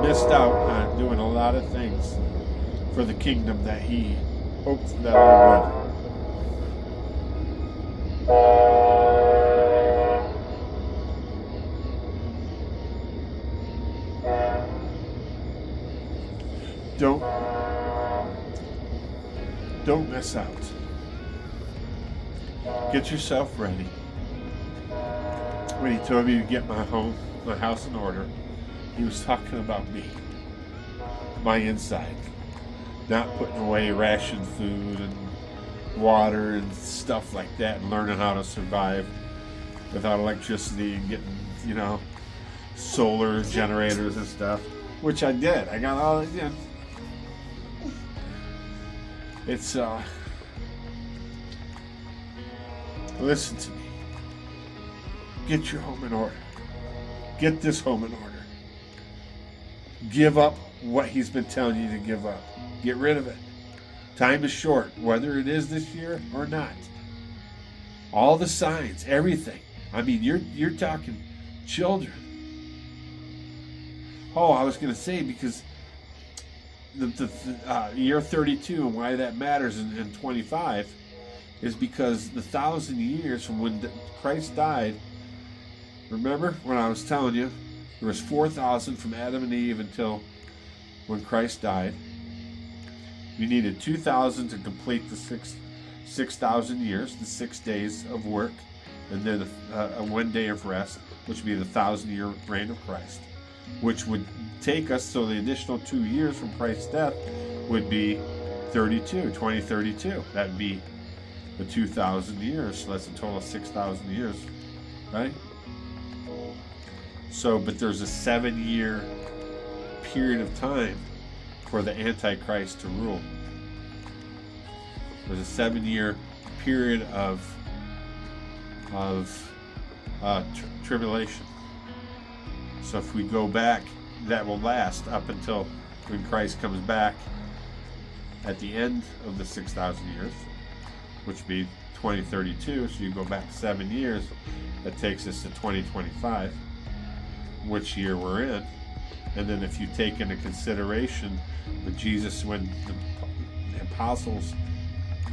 missed out on doing a lot of things for the kingdom that he hoped that I would. Don't miss out. Get yourself ready. When he told me to get my house in order, he was talking about me, my inside, not putting away ration food and water and stuff like that, and learning how to survive without electricity and getting, solar generators and stuff, which I did. I got all, it's, listen to me. Get your home in order. Get this home in order. Give up what he's been telling you to give up. Get rid of it. Time is short, whether it is this year or not. All the signs, everything. I mean, you're talking children. Oh, I was going to say, because the year 32 and why that matters in 25 is because the 1,000 years from when Christ died. Remember when I was telling you there was 4,000 from Adam and Eve until when Christ died. You needed 2,000 to complete the 6,000 years, the 6 days of work, and then a 1 day of rest, which would be the 1,000-year reign of Christ, which would take us, so the additional 2 years from Christ's death would be 2032. That would be the 2,000 years, so that's a total of 6,000 years, right? So, but there's a 7-year period of time for the Antichrist to rule. There's a 7-year period of tribulation. So if we go back, that will last up until when Christ comes back at the end of the 6,000 years, which would be 2032. So you go back 7 years, that takes us to 2025, which year we're in. And then if you take into consideration with Jesus, when the apostles,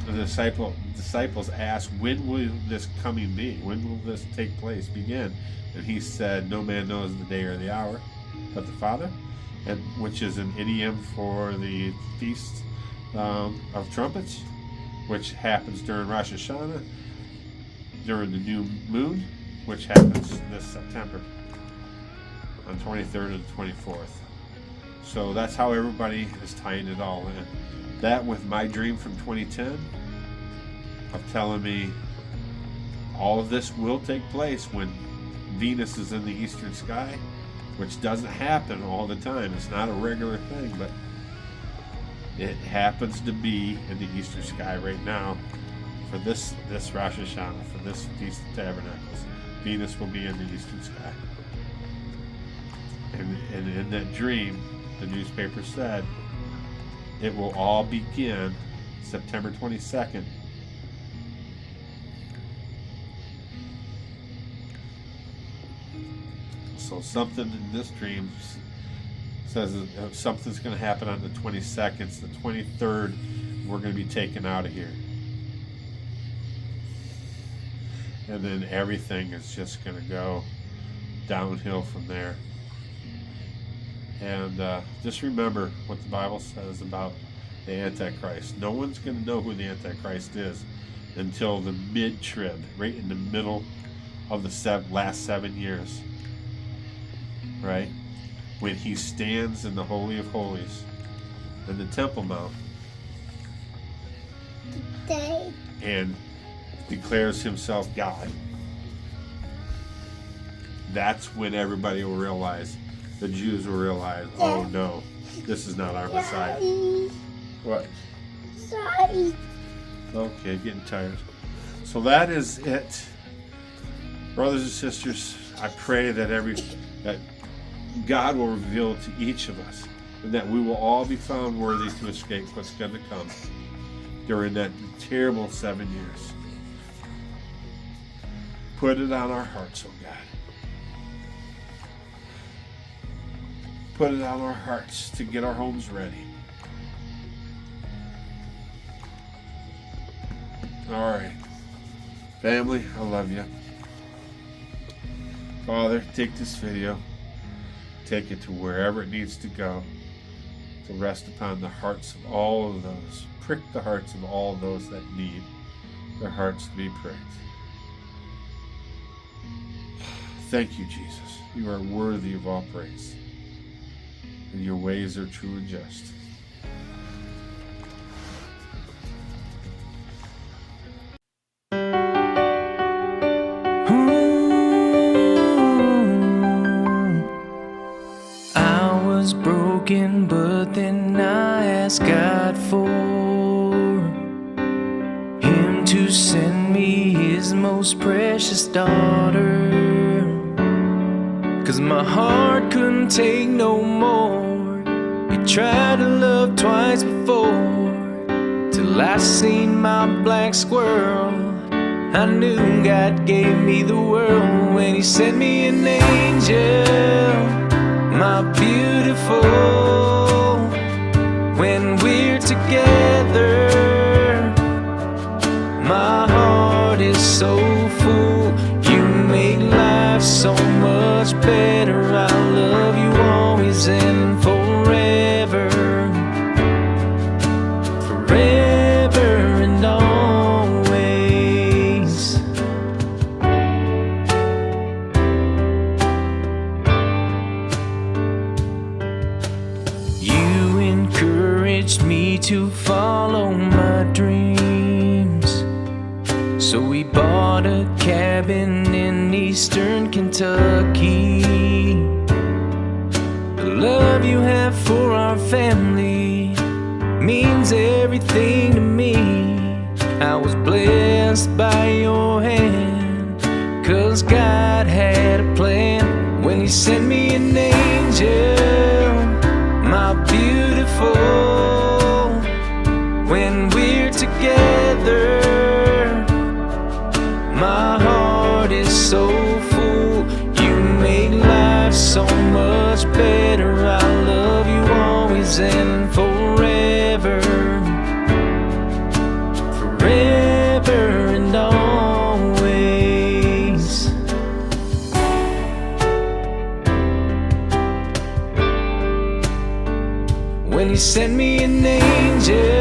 the disciples asked, when will this coming be? When will this take place, begin? And he said, no man knows the day or the hour but the Father, and which is an idiom for the Feast of Trumpets, which happens during Rosh Hashanah, during the new moon, which happens this September on 23rd and 24th. So that's how everybody is tying it all in. That with my dream from 2010 of telling me all of this will take place when Venus is in the eastern sky, which doesn't happen all the time. It's not a regular thing, but it happens to be in the eastern sky right now for this Rosh Hashanah, for this Feast of Tabernacles. Venus will be in the eastern sky. And in that dream, the newspaper said, it will all begin September 22nd. So something in this dream says that something's going to happen on the 22nd. The 23rd, we're going to be taken out of here. And then everything is just going to go downhill from there. And just remember what the Bible says about the Antichrist. No one's going to know who the Antichrist is until the mid-trib, right in the middle of the last 7 years, right? When he stands in the Holy of Holies in the Temple Mount Today. and declares himself God. That's when everybody will realize, the Jews will realize, oh no, this is not our Messiah. What? Sorry. Okay, getting tired. So that is it. Brothers and sisters, I pray that God will reveal to each of us, and that we will all be found worthy to escape what's going to come during that terrible 7 years. Put it on our hearts, oh God. Put it on our hearts to get our homes ready. All right. Family, I love you. Father, take this video, take it to wherever it needs to go, to rest upon the hearts of all of those, prick the hearts of all those that need their hearts to be pricked. Thank you, Jesus. You are worthy of all praise, and your ways are true and just. I was broken, but then I asked God for Him to send me His most precious daughter. 'Cause my heart couldn't take no more. It tried to love twice before, till I seen my black squirrel. I knew God gave me the world when He sent me an angel, my beautiful. When we're together, my heart is so full. You make life so much better. I love you always and forever, forever and always. You encouraged me to follow my dreams, so we bought a cabin in eastern Kentucky. The love you have for our family means everything to me. I was blessed by your hand, 'cause God had a plan when He sent me an angel, my beautiful. When we're together, my heart is so full. You make life so much better. I love you always and forever, forever and always. When He sent me an angel,